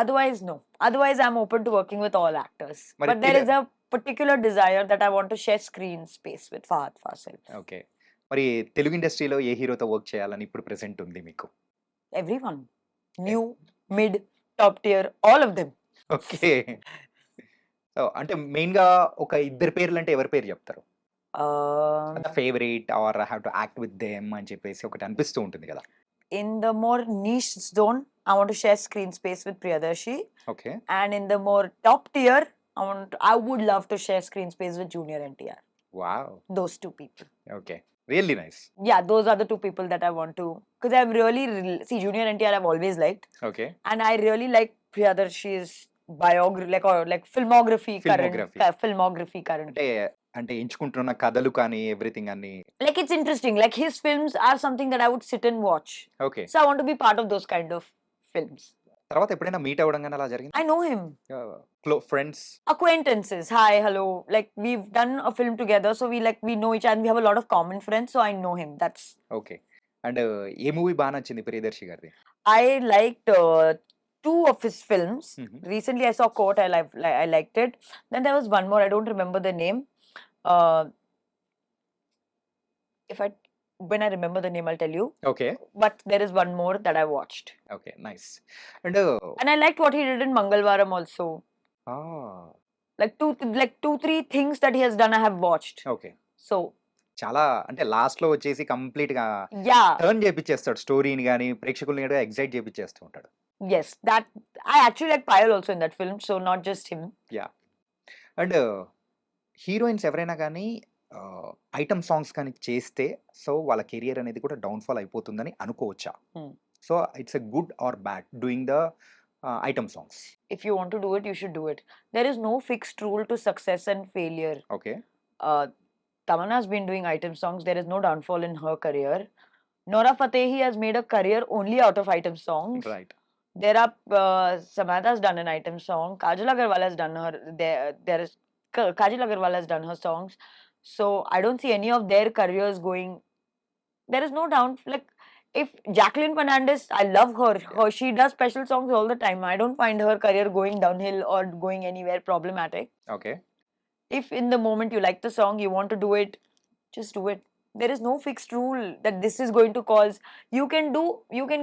Otherwise, no. Otherwise, I'm open to working with all actors. But there is a particular desire that I want to share screen space with Fahad Fasil. Okay. మరి తెలుగు ఇండస్ట్రీలో ఏ హీరోతో work చేయాలని ఇప్పుడు present ఉంది మీకు? Everyone. New, mid, top tier, all of them. Okay. అంటే main గా ఒక ఇద్దరు పేర్లు అంటే ఎవరి పేరు చెప్తారు? Favourite or I have to act with them అని చెప్పేసి ఒకటి అనిపిస్తూ ఉంటుంది కదా. In the more niche zone, I want to share screen space with Priyadarshi. Okay. And in the more top tier, I would love to share screen space with Junior NTR. Wow! Those two people. Okay. Really nice. Yeah, those are the two people that I want to. Because I'm really. See, Junior NTR I've always liked. Okay. And I really like Priyadarshini's biography, like filmography filmography. filmography current. అంటే, అంటే ఎంచుకుంటున్న కథలు కానీ, everything అన్నీ. Like it's interesting. Like his films are something that I would sit and watch. Okay. So I want to be part of those kind of films. తర్వాత ఎప్పుడైనా meet అవ్వడం గాని అలా జరిగిందా? I know him. Friends. Acquaintances. Hi, hello. Like we've done a film together, so we know each other and we have a lot of common friends, so I know him. That's okay. And A movie బా నచ్చింది ప్రియదర్శి గారిది? I liked two of his films. Recently I saw Court. I liked it. Then there was one more. I don't remember the name. If I when I remember the name, I'll tell you. Okay. But there is one more that I watched. Okay, nice. And I liked what he did in Mangalwaram also. Like two, three things that he has done I have watched. Okay. So చాలా అంటే last లో వచ్చేసి complete గా yeah, turn చేపిచ్చేస్తాడు స్టోరీని గానీ ప్రేక్షకుల్ని కూడా excite చేపిచ్చేస్తూ ఉంటాడు. yes, that I actually like Payal also in that film, so not just him. Yeah. And heroines ఎవరైనా కానీ ఐటమ్ సాంగ్స్ కానీ చేస్తే సో వాళ్ళ కెరియర్ అనేది కూడా డౌన్ఫాల్ అయిపోతుందని అనుకోవచ్చా? So it's a good or bad doing the item songs? If you want to do it, you should do it. There is no fixed rule to success and failure. Okay. Tamanna has been doing item songs. There is no downfall in her career. Nora Fatehi has made a career only out of item songs. Right. There are Samantha has done an item song. Kajal Agarwal has done her. There is Kajal Agarwal has done her songs. So I don't see any of their careers going. There is no down. Like if Jacqueline Fernandez, I love her. She does special songs all the time. I don't find her career going downhill or going anywhere problematic. Okay. If in the moment you like the song, you want to do it, just do it. There is no fixed rule that this is going to cause. You can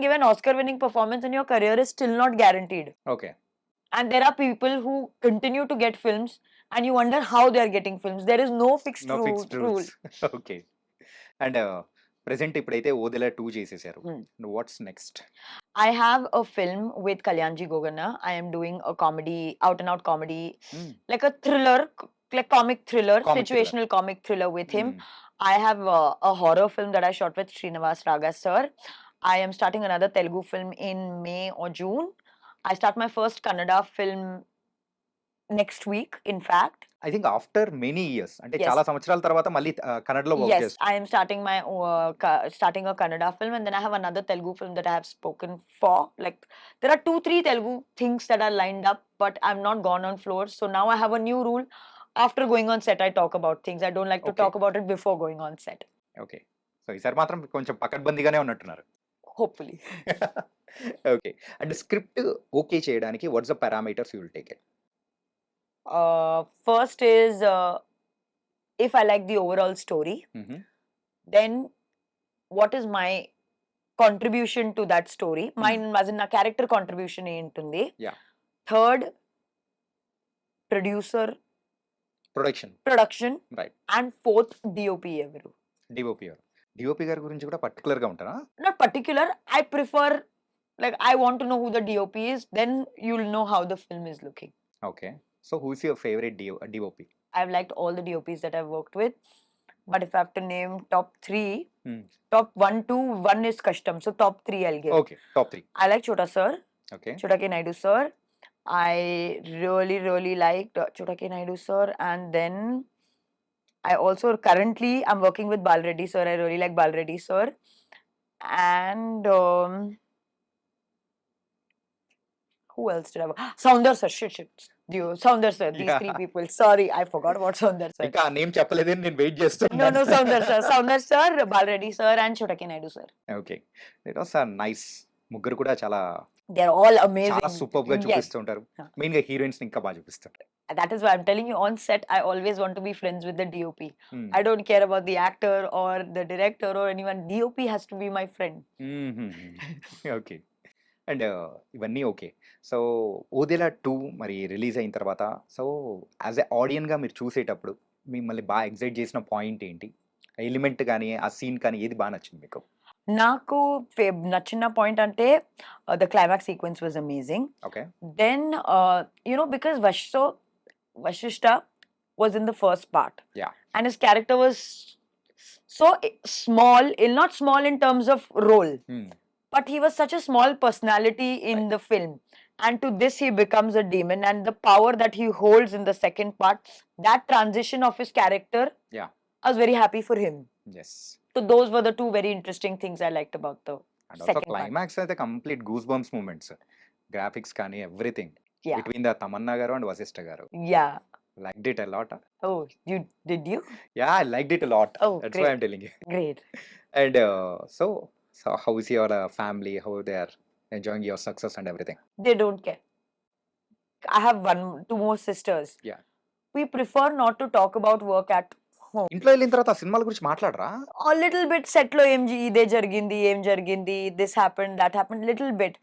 give an Oscar winning performance and your career is still not guaranteed. Okay. And there are people who continue to get films and you wonder how they are getting films. There is no fixed rule. Okay. And present ఇప్పుడైతే ఓదెలా 2 చేసేసారు. What's next? I have a film with Kalyanji Gogana. I am doing a comedy, out and out comedy, like a thriller, like comic thriller, situational comic thriller with him. I have a horror film that I shot with Srinivas Raga sir. I am starting another Telugu film in May or June. I start my first Kannada film next week, in fact. I think after many years, అంటే చాలా సంవత్సరాల తర్వాత మళ్ళీ కన్నడలో work చేస్తారు. I am starting my starting a Kannada film and then I have another Telugu film that I have spoken for. Like there are 2-3 Telugu things that are lined up, but I'm not gone on floor. So now I have a new rule. After going on set, I talk about things. I don't like to talk about it before going on set. Okay. So ఈసారి మాత్రం కొంచెం పకడ్బందీగానే ఉన్నట్టున్నారు. Hopefully. Okay. And script okay చేయడానికి what's the parameters you will take it? First is if I like the overall story, then what is my contribution to that story? Mine as in a character contribution ఏంటుంది. Yeah. Third, production. Right. And fourth, DOP ఎవరు? DOP గారి గురించి కూడా particular గా ఉంటారా? Not particular. I prefer, like I want to know who the DOP is, then you'll know how the film is looking. Okay. So who is your favorite DOP? I've liked all the DOPs that I've worked with, but if I have to name top 3, top 1, 2, 1 is Kashtam, so top 3 I'll give. Okay, top 3. I like Chota sir. Okay. Chota K. Naidu sir. I really liked Chota K. Naidu sir, and then I also currently I'm working with Bal Reddy sir. I really like Bal Reddy sir, and who else did I work? Soundar sir. Shit. Soundar sir. These 3 people. Sorry, I forgot about Soundar sir. ఇంకా name చెప్పలేదని నేను wait చేస్తున్నా. No, Soundar sir, Bal Reddy sir, and Chota K. Naidu sir. Okay, it was a nice. ముగ్గురు కూడా చాలా they're all amazing. చాలా super గా చూపిస్తూ ఉంటారు. మెయిన్ గా హీరోయిన్స్ ని ఇంకా బాగా చూపిస్తారు. That is why I'm telling you, on set I always want to be friends with the DOP. I don't care about the actor or the director or anyone. DOP has to be my friend. Okay. And ఇవన్నీ okay. So Odela 2 మరి release అయిన తర్వాత so as a ఆడియన్ గా మీరు చూసేటప్పుడు మిమ్మల్ని బాగా excite చేసిన పాయింట్ ఏంటి? ఎలిమెంట్ కానీ ఆ సీన్ కానీ ఏది బాగా నచ్చింది మీకు? నాకు నచ్చిన పాయింట్ అంటే the climax sequence was amazing. Okay. Then because Vashishta, was in the first part. Yeah. And his character was so small, not small in terms of role, but he was such a small personality in the film. And to this, he becomes a demon, and the power that he holds in the second part, that transition of his character, Yeah. I was very happy for him. Yes. So those were the two very interesting things I liked about the And also second part. climax అయితే complete goosebumps moments. Graphics కానీ everything. Yeah. Between the Tamanna garu and Vasishtha garu. Yeah. Liked it a lot. Oh, did you? Yeah, I liked it a lot. Oh, That's great. why I'm telling you. Great. And so how is your family? How they are enjoying your success and everything? They don't care. I have two more sisters. Yeah. We prefer not to talk about work at home. ఇంట్లో వెళ్ళిన తర్వాత ఆ సినిమాల గురించి మాట్లాడరా? A little bit set lo ఇదే జరిగింది, ఏం జరిగింది, this happened, that happened, little bit.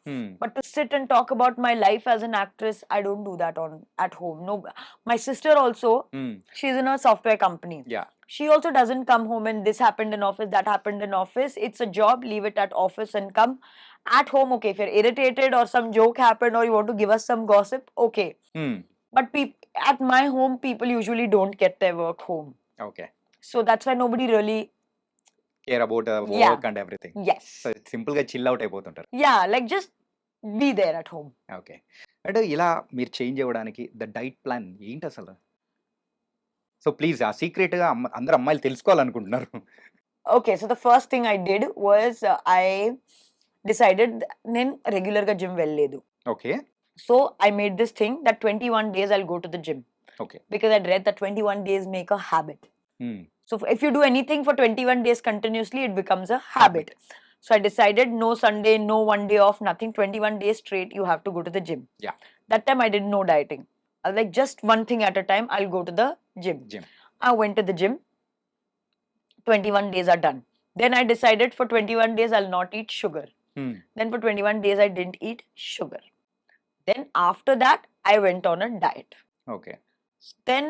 But to sit and talk about my life as an actress, I don't do that at home. No, my sister also, she's in a software company. Yeah. She also doesn't come home and this happened in office, that happened in office. It's a job, leave it at office and come. At home, okay, if you're irritated or some joke happened or you want to give us some gossip, okay. But at my home, people usually don't get their work home. Okay. So that's why nobody really care about work and everything. Yes. So simple గా chill out అయిపోతుంటారు. Yeah, like just be there at home. Okay. అంటే ఇలా మీరు change అవ్వడానికి the diet plan ఏంటి అసలు? So please ఆ secret గా అందరు అమ్మాయిలు తెలుసుకోవాలనుకుంటున్నారు. Okay, so the first thing I did was I decided నేను రెగ్యులర్ గా జిమ్ వెళ్ళలేదు. Okay. So I made this thing that 21 days I'll go to the gym. Okay. Because I'd read that 21 days make a habit. So if you do anything for 21 days continuously, it becomes a habit. So I decided no Sunday, no one day off, nothing. 21 days straight, you have to go to the gym. Yeah. That time I did no dieting. I was like, just one thing at a time, I'll go to the gym. I went to the gym. 21 days are done. Then I decided for 21 days, I'll not eat sugar. Then for 21 days, I didn't eat sugar. Then after that, I went on a diet. Okay. Then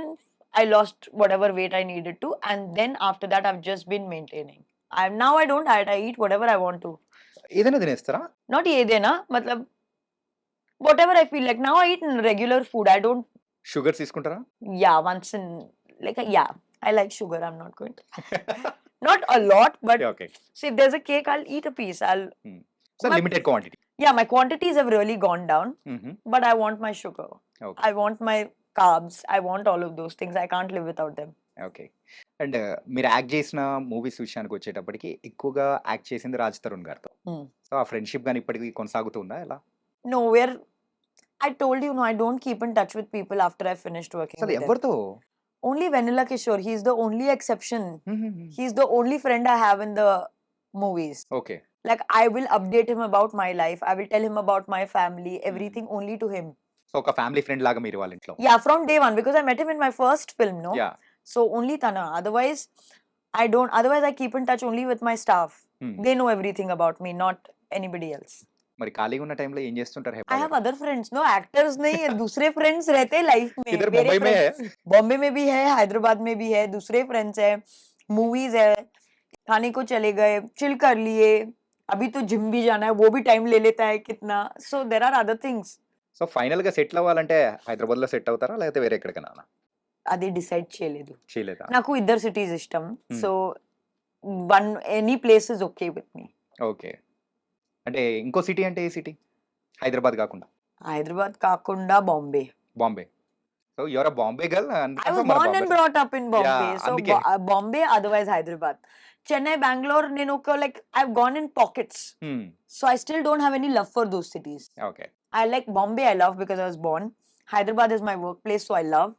I lost whatever weight I needed to, and then after that I've just been maintaining. Now I don't diet, I eat whatever I want to. ఏదైనా తినేస్తారా? Not ఏదైనా, matlab whatever I feel like. Now I eat regular food. I don't. Sugar తీసుకుంటారా? Yeah, once in yeah, I like sugar. I'm not going to. Not a lot, but okay. So if there's a cake, I'll eat a piece. So limited quantity. Yeah, my quantities have really gone down, but I want my sugar. Okay. I want my carbs. I want all of those things. I can't live without them. Okay. And మీరు act చేసిన movies విషయానికి వచ్చేటప్పటికి ఎక్కువగా act చేసింది రాజ్ తరుణ్ గారితో. So ఆ friendship గాని ఇప్పటికీ కొనసాగుతుందా ఎలా? No, I told you, no, I don't keep in touch with people after I finished working అసలు with them. ఎవరితో? Only Vanilla Kishore. He's the only exception. He's the only friend I have in the movies. Okay. Like I will update him about my life. I will tell him about my family. Everything only to him. So ఒక family friend లాగా మీరు వాళ్ళ ఇంట్లో? Yeah, from day one, because I met him in my first film, no? Yeah. So only Tana. Otherwise, I don't. Otherwise, I keep in touch only with my staff. They know everything about me, not anybody else. మరి ఖాళీగా ఉన్న టైంలో ఏం చేస్తుంటారు? I have other friends, no actors नहीं, दूसरे friends रहते हैं life में. इधर मुंबई में है? बॉम्बे में भी है, हैदराबाद में भी है, दूसरे friends है, movies है, खाने को चले गए, chill कर लिए. अभी तो जिम भी जाना है, वो भी टाइम ले लेता है कितना. So there are other things. So final గా సెటిల్ అవ్వాలంటే హైదరాబాద్ లో సెట్ అవుతారా లేకపోతే వేరే ఎక్కడికైనా? అది డిసైడ్ చేయలేదు. చేయలేదా? నాకు ఇద్దరు సిటీస్ ఇష్టం. So any place is okay with me. Okay. అంటే ఇంకో సిటీ అంటే ఏ సిటీ? హైదరాబాద్ కాకుండా? హైదరాబాద్ కాకుండా Bombay. Bombay. So you're a Bombay girl and I was born and brought up in Bombay. So Bombay, otherwise Hyderabad. Chennai, Bangalore, నేను ఒక like I've gone in pockets. So I still don't have any love for those cities. Okay. I like Bombay, I love because I was born. Hyderabad is my workplace, so I love.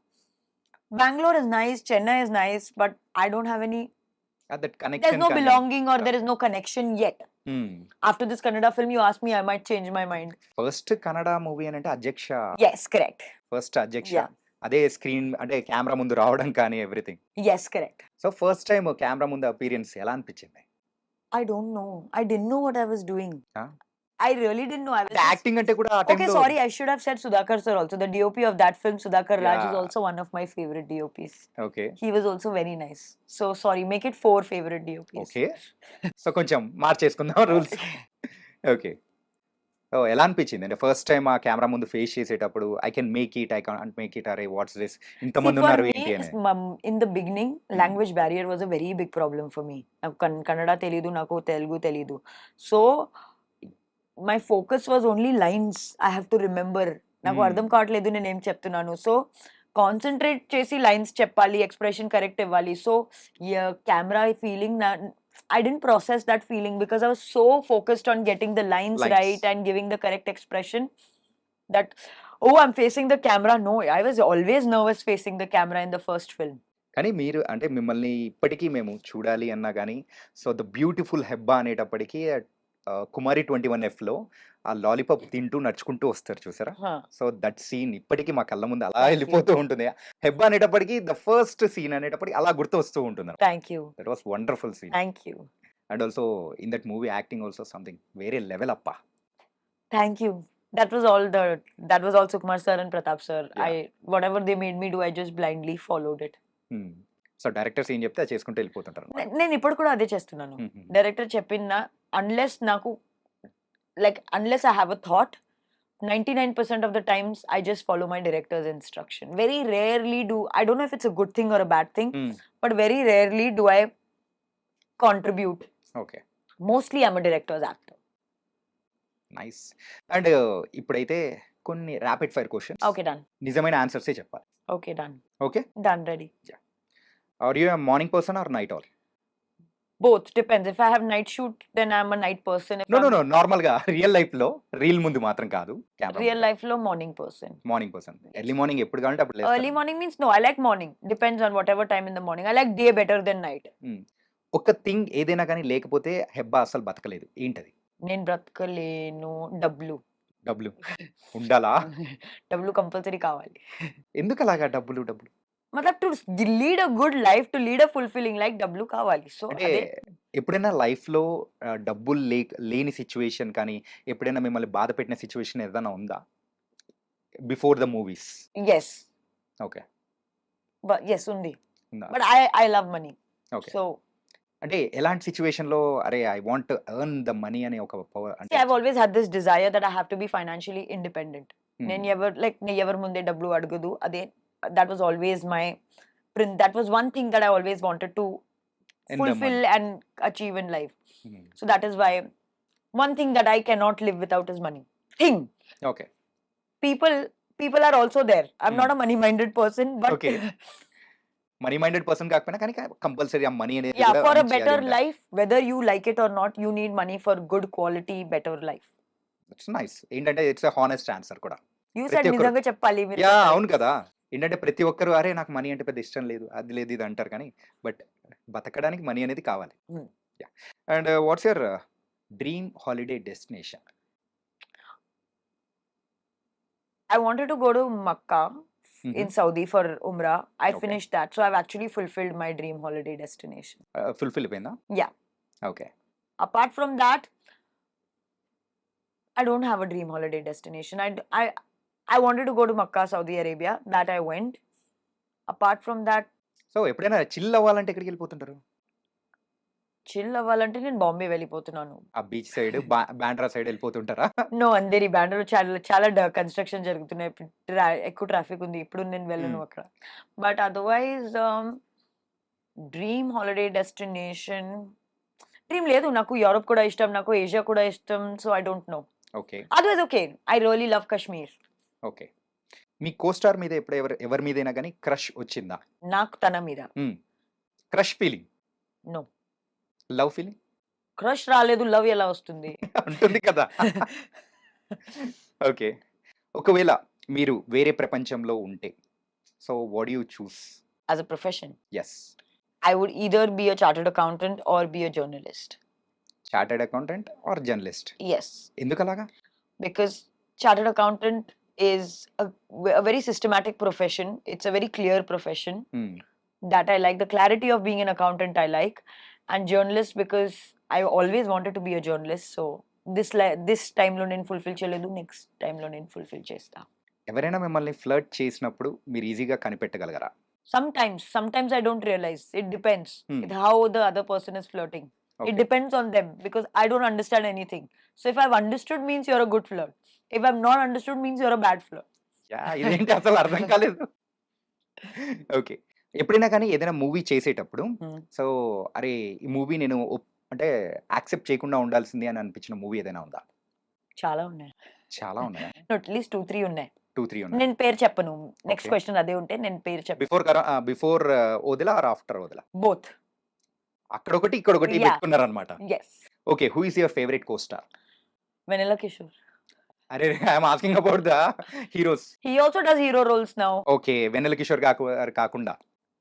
Bangalore is nice, Chennai is nice, but I don't have any. That connection. There's no belonging or there is no connection yet. After this Kannada film, you ask me, I might change my mind. First Kannada movie అంటే అధ్యక్ష. Yes, correct. First అధ్యక్ష. అదే screen అంటే camera ముందు రావడం కానీ everything. Yes, correct. So first time camera ముందు appearance ఎలా అనిపించింది? I don't know. I didn't know what I was doing. I really didn't know. I was acting ante kuda aa time okay, sorry, I should have said Sudhakar sir also. The DOP of that film, Sudhakar Raj, is also one of my favorite DOPs. Okay. He was also very nice. So sorry, make it 4 favorite DOPs. Okay. So koncham marchesukundam rules. Okay. ఓహ్! ఎలా అనిపించింది? అంటే first time ఆ camera ముందు face చేసేటప్పుడు I can make it, I can't make it, అరే what's this See, for ఇంతమందున్నారు me, ఏంటి అని. in the beginning, language barrier was a very big problem for me. నాకు కన్నడ తెలీదు, నాకు తెలుగు తెలీదు. So, my focus was only lines I have to remember. నాకు అర్థం కావట్లేదు నేను ఏం చెప్తున్నాను. సో, కాన్సంట్రేట్ చేసి లైన్స్ చెప్పాలి, ఎక్స్ప్రెషన్ కరెక్ట్ ఇవ్వాలి. So, camera feeling I didn't process that feeling because I was so focused on getting the lines right and giving the correct expression that, oh, I'm facing the camera. No, I was always nervous facing the camera in the first film. కానీ మీరు అంటే మిమ్మల్ని ఇప్పటికీ మేము చూడాలి అన్నా గానీ, so 'the beautiful Hebah' అనేటప్పటికి కుమారి 21Fలో ఆ లాలీపాప్ తింటూ నడుచుకుంటూ వస్తారు చూసారా? Huh. సో దట్ సీన్ ఇప్పటికి మా కళ్ళ ముందు అలా Thank you. ఎళ్ళిపోతూ ఉంటుంది. హెబ్బా అనేటప్పటికి ద ఫస్ట్ సీన్ అనేటప్పటికి అలా గుర్తొస్తూ ఉంటుంది. Thank you. That was wonderful scene. Thank you. And also in that movie acting also something వేరే లెవెల్ అప్పా. Thank you. That was all Sukumar sir and Pratap sir. Yeah. Whatever they made me do, I just blindly followed it. So directors ఏం చెప్తే అది చేసుకుంటూ వెళ్ళిపోతుంటారు. నేను ఇప్పుడు కూడా అదే చేస్తున్నాను. డైరెక్టర్ చెప్పిన unless I have a thought, 99% of the times I just follow my director's instruction. Very rarely I don't know if it's a good thing or a bad thing, but very rarely do I contribute. Okay. Mostly I'm a director's actor. Nice. And ఇప్పుడైతే కొన్ని rapid fire questions. Okay, done. నిజమైన ఆన్సర్సే చెప్పాలి. Okay, done. Okay. Done, ready. Are you a morning person or night owl? Both, depends. If I have night shoot, then I'm a night person. If no I'm normal గా real life లో reel ముందు మాత్రం కాదు. real life lo morning person. Morning person. Early morning ఎప్పుడు కావాలంటే అప్పుడు లేస్తారు. Early morning means no, I like morning. Depends on whatever time in the morning. I like day better than night. ఒక thing ఏదైనా కానీ లేకపోతే హెబ్బా అసలు బతకలేదు. ఏంటది? నేను బ్రతకలేను. డబ్బులు ఉండాలా? డబ్బులు కంపల్సరీ కావాలి. ఎందుకు అలాగా డబ్బులు? మతలబ్ to lead a good life, to lead a fulfilling life డబ్బులు కావాలి. సో అంటే ఎప్పుడైనా లైఫ్ లో డబ్బులు లేని సిచ్యువేషన్ కానీ ఎప్పుడైనా మిమ్మల్ని బాధ పెట్టిన సిచ్యువేషన్ ఏదైనా ఉందా before the movies? Yes. Okay. Yes ఉంది. But I love money. Okay. So అంటే ఎలాంటి సిచ్యువేషన్ లో అరే I want to earn the money అనే ఒక పవర్ అంటే I've always had this desire that I have to be financially independent. నేను ఎవరి ముందే డబ్బులు అడగదు. అదే that was always that was one thing that I always wanted to fulfill and achieve in life. So that is why one thing that I cannot live without is money. Okay. People are also there. I'm not a money minded person, but Okay. Money minded person కాకపోయినా కానీ compulsory ఆ money అనేది yeah, for a better life, whether you like it or not, you need money for good quality better life. It's nice. ఏంటంటే it's a honest answer కూడా. You said నిజంగా చెప్పాలి మీరు. Yeah అవును కదా. ఏంటంటే ప్రతి ఒక్కరు అరే నాకు మనీ అంటే పెద్ద ఇష్టం లేదు, అది లేదు, ఇది అంటారు కానీ బట్ బతకడానికి మనీ అనేది కావాలి. And what's your dream holiday destination? I wanted to go to Makkah in Saudi for Umrah. I finished that. So I've actually fulfilled my dream holiday destination. Fulfil అయిపోయిందా? Yeah. Okay. Apart from that, I don't have a dream holiday destination. I wanted to go to Makkah, Saudi Arabia. That I went. Apart from that, so ఎప్పుడైనా chill అవ్వాలంటే ఎక్కడికి వెళ్ళిపోతుంటారు? Chill అవ్వాలంటే నేను బాంబే వెళ్ళిపోతున్నాను. ఆ beach side Bandra side వెళ్ళిపోతుంటారా? No, అందరి బాండ్రాలో చాలా కన్స్ట్రక్షన్ జరుగుతున్నాయి. ఎక్కువ ట్రాఫిక్ ఉంది. ఇప్పుడు నేను వెళ్ళను అక్కడ. But otherwise dream holiday destination dream లేదు. నాకు యూరోప్ కూడా ఇష్టం, నాకు ఏషియా కూడా ఇష్టం. So I don't no. Okay. Otherwise okay. I really love Kashmir. Okay. Me co-star మీద ఎప్పుడు ఎవరి మీదైనా కానీ క్రష్ వచ్చిందా? నాకు తన మీద. Crush feeling? No. Love feeling? Crush రాలేదు, లవ్ ఎలా వస్తుంది? ఉంటుంది కదా. ఓకే. ఒకవేళ మీరు వేరే ప్రపంచంలో ఉంటే so what do you choose as a profession? yes. I would either be a chartered accountant or be a journalist. Chartered accountant are journalist? Yes. ఎందుకు అలాగా? Because chartered accountant is a very systematic profession. It's a very clear profession that I like. The clarity of being an accountant I like. And journalist because I always wanted to be a journalist. So this time lo నేను fulfill చేయలేదు, next time lo నేను fulfill చేస్తా. ఎవరైనా మిమ్మల్ని flirt చేసినప్పుడు మీరు ఈజీగా కనిపెట్టగలరా? Sometimes I don't realize. It depends with how the other person is flirting. It depends on them because I don't understand anything. So if I've understood means you're a good flirt. If I've not understood means you're a bad flirt. ఇదేంటి అసలు అర్థం కాలేదు. Okay. ఎప్పుడైనా కానీ ఏదైనా movie చేసేటప్పుడు so అరే ఈ మూవీ నేను అంటే యాక్సెప్ట్ చేయకుండా ఉండాల్సింది అని అనిపించిన మూవీ ఏదైనా ఉందా? చాలా ఉన్నాయి. చాలా ఉన్నాయా? అట్లీస్ట్ 2-3 ఉన్నాయి. 2-3 ఉన్నాయి. నేను పేరు చెప్పను. నెక్స్ట్ క్వశ్చన్ అదే ఉంటే నేను పేరు చెప్పను. Before Odela or after Odela? Both. అక్కడొకటి ఇక్కడొకటి పెట్టుకున్నారన్నమాట. yes. Okay. Who is your favourite costar? Vennela Kishore. అరే I'm asking about the heroes. He also does hero roles now. Okay. Vennela Kishore కాకుండా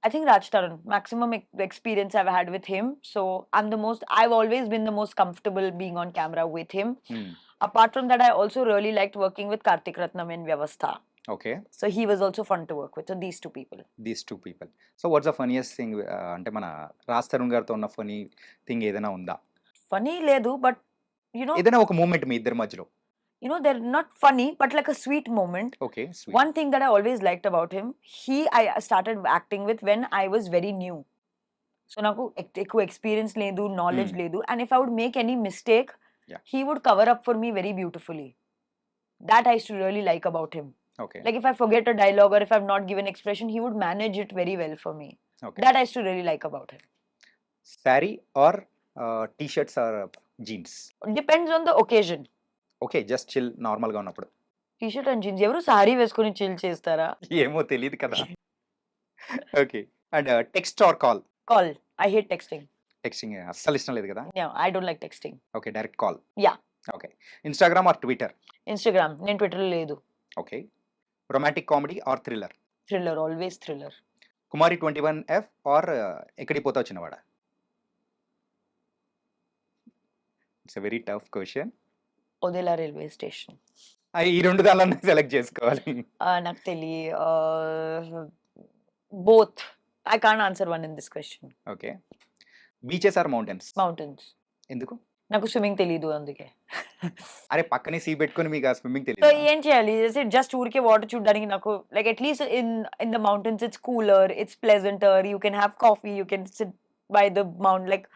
I think Raj Taran. Maximum experience I've had with him. So I've always been the most comfortable being on camera with him. Apart from that, I also really liked working with Karthik Ratnam in Vyavastha. Okay. So he was also fun to work with. So these two people. So what's the funniest thing? అంటే మన రాజ్ తరుణ్ గారితో ఉన్న funny thing ఏదైనా ఉందా? Funny లేదు, but ఏదైనా ఒక moment మీ ఇద్దరి మధ్యలో. They're not funny, but like a sweet moment. Okay, sweet. One thing that I always liked about him, I started acting with when I was very new. So naku ekku experience ledu, knowledge ledu, and if I would make any mistake, he would cover up for me very beautifully. That I used to really like about him. Okay. Like if I forget a dialogue or if I've not given expression, he would manage it very well for me. Okay. That I used to really like about him. Saree or t-shirts or jeans? Depends on the occasion. Okay. Just chill నార్మల్గా ఉన్నప్పుడు. T shirt and jeans. ఎవరు సారీ వేసుకొని chill చేస్తారా? ఏమో తెలియదు కదా. Okay. And text or call? Call. I hate texting. Texting అస్సలు ఇష్టం లేదు కదా? I don't like texting. Okay. Direct call. Yeah. Okay. Instagram or Twitter? Instagram. నేను ట్విట్టర్‌లో లేదు. Okay. Romantic comedy or thriller? Thriller. Always thriller. Kumari 21F or ఎక్కడికి పోతావు చిన్నవాడ? It's a very tough question. Odela railway station. ఈ రెండు దానిలో సెలెక్ట్ చేసుకోవాలి. నాకు both. I can't answer one in this question. Okay. Beaches or mountains? Mountains. ఎందుకు? నాకు స్విమ్మింగ్ తెలీదు అందుకే. అరే పక్కనే సీ పెట్టుకొని మీకు ఆ స్విమ్మింగ్ సో తెలియదు. ఏం చేయాలి? జస్ట్ ఊరికే వాటర్ చూడడానికి నాకు like at least in the mountains it's cooler, it's pleasanter, you can have coffee, you can sit by the mount like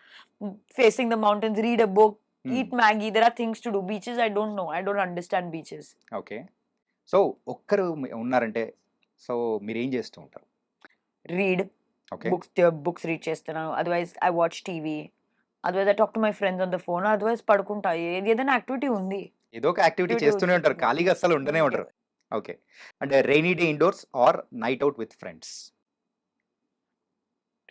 facing the mountains, read a book, eat Maggie. There are things to do. Beaches I don't know. I don't understand beaches. Okay. So ఒక్కరు ఉన్నారంటే so మీరు ఏం చేస్తూ ఉంటారు? Read. Okay. books read చేస్తాను. Otherwise I watch TV. Otherwise I talk to my friends on the phone. Otherwise పడుకుంటా. ఏదైనా activity ఉంది. ఏదో ఒక యాక్టివిటీ చేస్తూనే ఉంటారు. ఖాళీగా అస్సలు ఉండనే ఉండరు. ఓకే. అంటే rainy day indoors or night out with friends?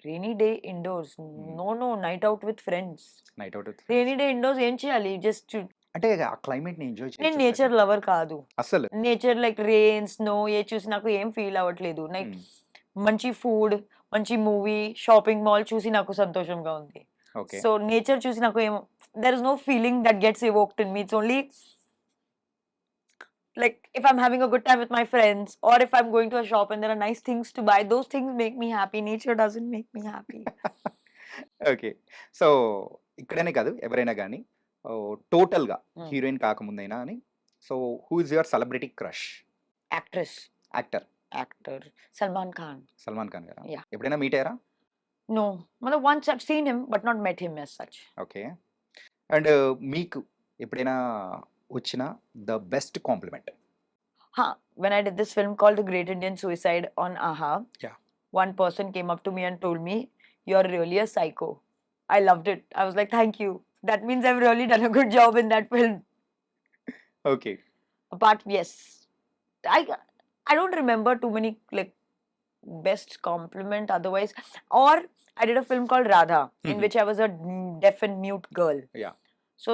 Rainy day indoors. No, night out with friends. Night out with Rainy day indoors ఏం చేయాలి? జస్ట్ అంటే ఆ క్లైమేట్ ని ఎంజాయ్ నేను నేచర్ లవర్ కాదు అసలు. నేచర్ లైక్ రెయిన్, స్నో ఏ చూసి నాకు ఏం ఫీల్ అవ్వట్లేదు. లైక్ మంచి ఫుడ్, మంచి మూవీ, షాపింగ్ మాల్ చూసి నాకు సంతోషంగా ఉంది. ఓకే. సో నేచర్ చూసి నాకు ఏం there is no feeling that gets evoked in me. It's only like if I'm having a good time with my friends or if I'm going to a shop and there are nice things to buy, those things make me happy. Nature doesn't make me happy. Okay. So ఇక్కడనే కాదు ఎవరైనా కానీ టోటల్గా heroine కాకముందైనా అని so who is your celebrity crush? Actress. Actor Salman Khan. Salman Khan గారా? Yeah. ఎప్పుడైనా meet అయ్యారా? No, well, once I've seen him but not met him as such. Okay. And మీకు ఎప్పుడైనా వచ్చిన the best compliment? When I did this film called The Great Indian Suicide on AHA, Yeah. one person came up to me and told me, "You're really a psycho." I loved it. I was like, "Thank you. That means I've really done a good job in that film." Okay. But yes, I don't remember too many like best compliment otherwise. Or I did a film called Radha, in which I was a deaf and mute girl. Yeah. So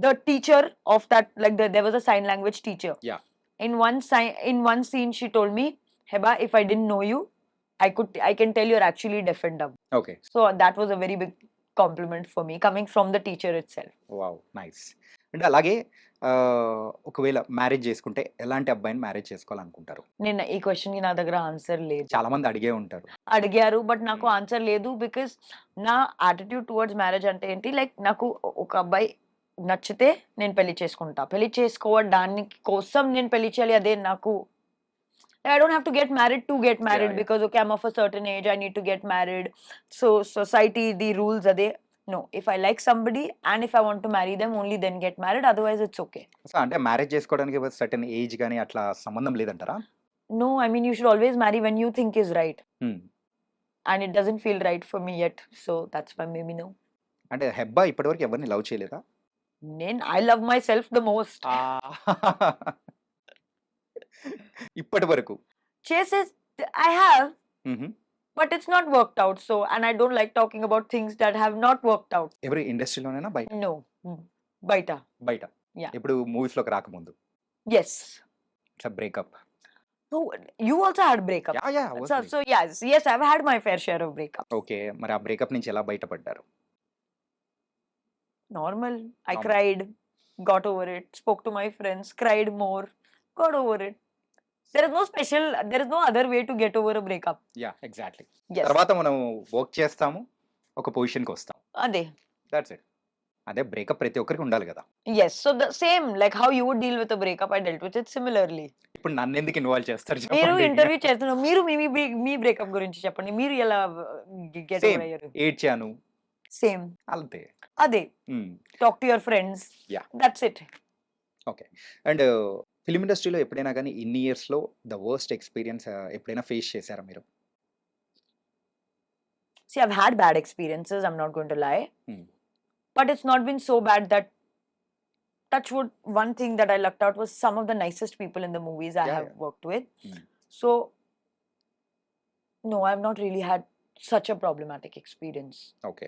the teacher of that, like there was a sign language teacher. Yeah. In one scene, she told me, "Hebah, if I didn't know you, I can tell you're actually deaf and dumb." Okay. So that was a very big compliment for me coming from the teacher itself. Wow, nice. అంటే అలాగే ఒకవేళ marriage చేసుకుంటే ఎలాంటి అబ్బాయిని marriage చేసుకోవాలనుకుంటారు? నేను ఈ question కి నా దగ్గర ఆన్సర్ లేదు. చాలా మంది అడిగే ఉంటారు. అడిగారు బట్ నాకు ఆన్సర్ లేదు. బికాస్ నా యాటిట్యూడ్ టువర్డ్స్ మ్యారేజ్ అంటే ఏంటి, లైక్ నాకు ఒక అబ్బాయి నచ్చితే నేను పెళ్లి చేసుకుంటా. పెళ్లి చేసుకోవడానికి కోసం నేను పెళ్లి చేయాలి, అదే నాకు. I don't have to get married to get married. Yeah. Because okay, I'm of a certain age, I need to get married. So society, the rules are there. No, if I like somebody and if I want to marry them, only then get married. Otherwise, it's okay. So అంటే marriage చేసుకోవడానికి certain age గాని అట్లా సంబంధం లేదంటారా? No, I mean, you should always marry when you think is right. హ్మ్. And it doesn't feel right for me yet. So that's why maybe no. అంటే హెబ్బా ఇప్పటివరకు ఎవరిని లవ్ చేయలేదా? I love myself the most. ఇప్పటి వరకు. Chases, I have, హుహు. but it's not worked out. So, and I don't like talking about things that have not worked out. ఎవరి ఇండస్ట్రీలోనేనా బయట? No. Baita. బయట. Yeah. ఇప్పుడు మూవీస్‌లోకి రాకముందు. Yes. ఇట్లా breakup. No, you also had breakup. Yeah! So yes, I've had my fair share of breakup. Okay. మరి ఆ breakup నుంచి ఎలా బయటపడ్డారు? Normal. I Normal. cried, got over it, spoke to my friends, cried more, got over it. There is no other way to get over a breakup. Yeah! Exactly. Yes. తర్వాత మనం work చేస్తాము. ఒక పొజిషన్‌కి వస్తాం. Ade. That's it. అదే breakup ప్రతి ఒక్కరికి ఉండాలి కదా! Yes. So the same, like how you would deal with a breakup, I dealt with it similarly. ఇప్పుడు నన్నెందుకు ఇన్వాల్వ్ చేస్తారు మీరు చెప్పండి? ఇంటర్వ్యూ చేస్తున్నారు. మీరు మీ బ్రేకప్ గురించి చెప్పండి. మీరు ఎలా గెట్ సేమ్ ఓవర్ అయ్యారు? ఏడ్చాను. సేమ్. అంతే. అదే. హ్మ్. Talk to your friends. Yeah. That's it. Okay. And film ఇండస్ట్రీలో ఎప్పుడైనా గాని ఇన్ని ఇయర్స్‌లో ద వర్స్ట్ ఎక్స్‌పీరియన్స్ ఎప్పుడైనా ఫేస్ చేసారా మీరు? See, I've had bad experiences, I'm not going to lie. Hmm. But it's not been so bad that touch wood, one thing that I lucked out was some of the nicest people in the movies I Yeah, have yeah. worked with. Hmm. So no, I've not really had such a problematic experience. Okay.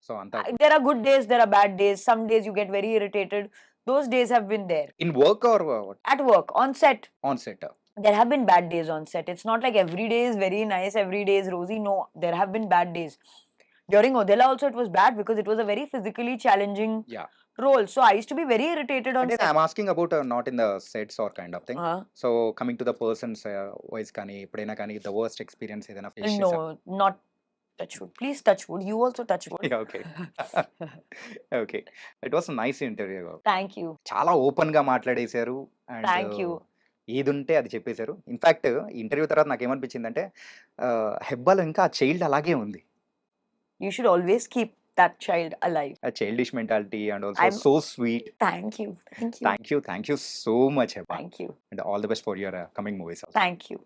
So అంతా There are good days, there are bad days. Some days you get very irritated. Those days have been there. In work or what? At work, on set, on set. there have been bad days on set. It's not like every day is very nice, every day is rosy. No, there have been bad days. During Odella also it was bad because it was a very physically challenging yeah! role. So I used to be very irritated on అంటే set. I'm asking about not in the sets or kind of thing. Uh, so coming to the persons wise కానీ ఎప్పుడైనా కానీ the worst experience ఏదైనా face చేసారా? no, not touch wood. Please touch wood. You also touch wood. Yeah, okay. Okay. It was nice interview. Thank you. చాలా ఓపెన్‌గా మాట్లాడేశారు. And Thank you. ఏదుంటే అది చెప్పేశారు. ఇన్‌ఫాక్ట్ ఇంటర్వ్యూ తర్వాత నాకేమనిపించిందంటే హెబ్బాలో ఇంకా ఆ చైల్డ్ అలాగే ఉంది. You should always keep that child alive. ఆ childish mentality and also I'm- so sweet. Thank you. Thank you. Thank you so much Hebba. Thank you. And all the best for your coming movies also. Thank you.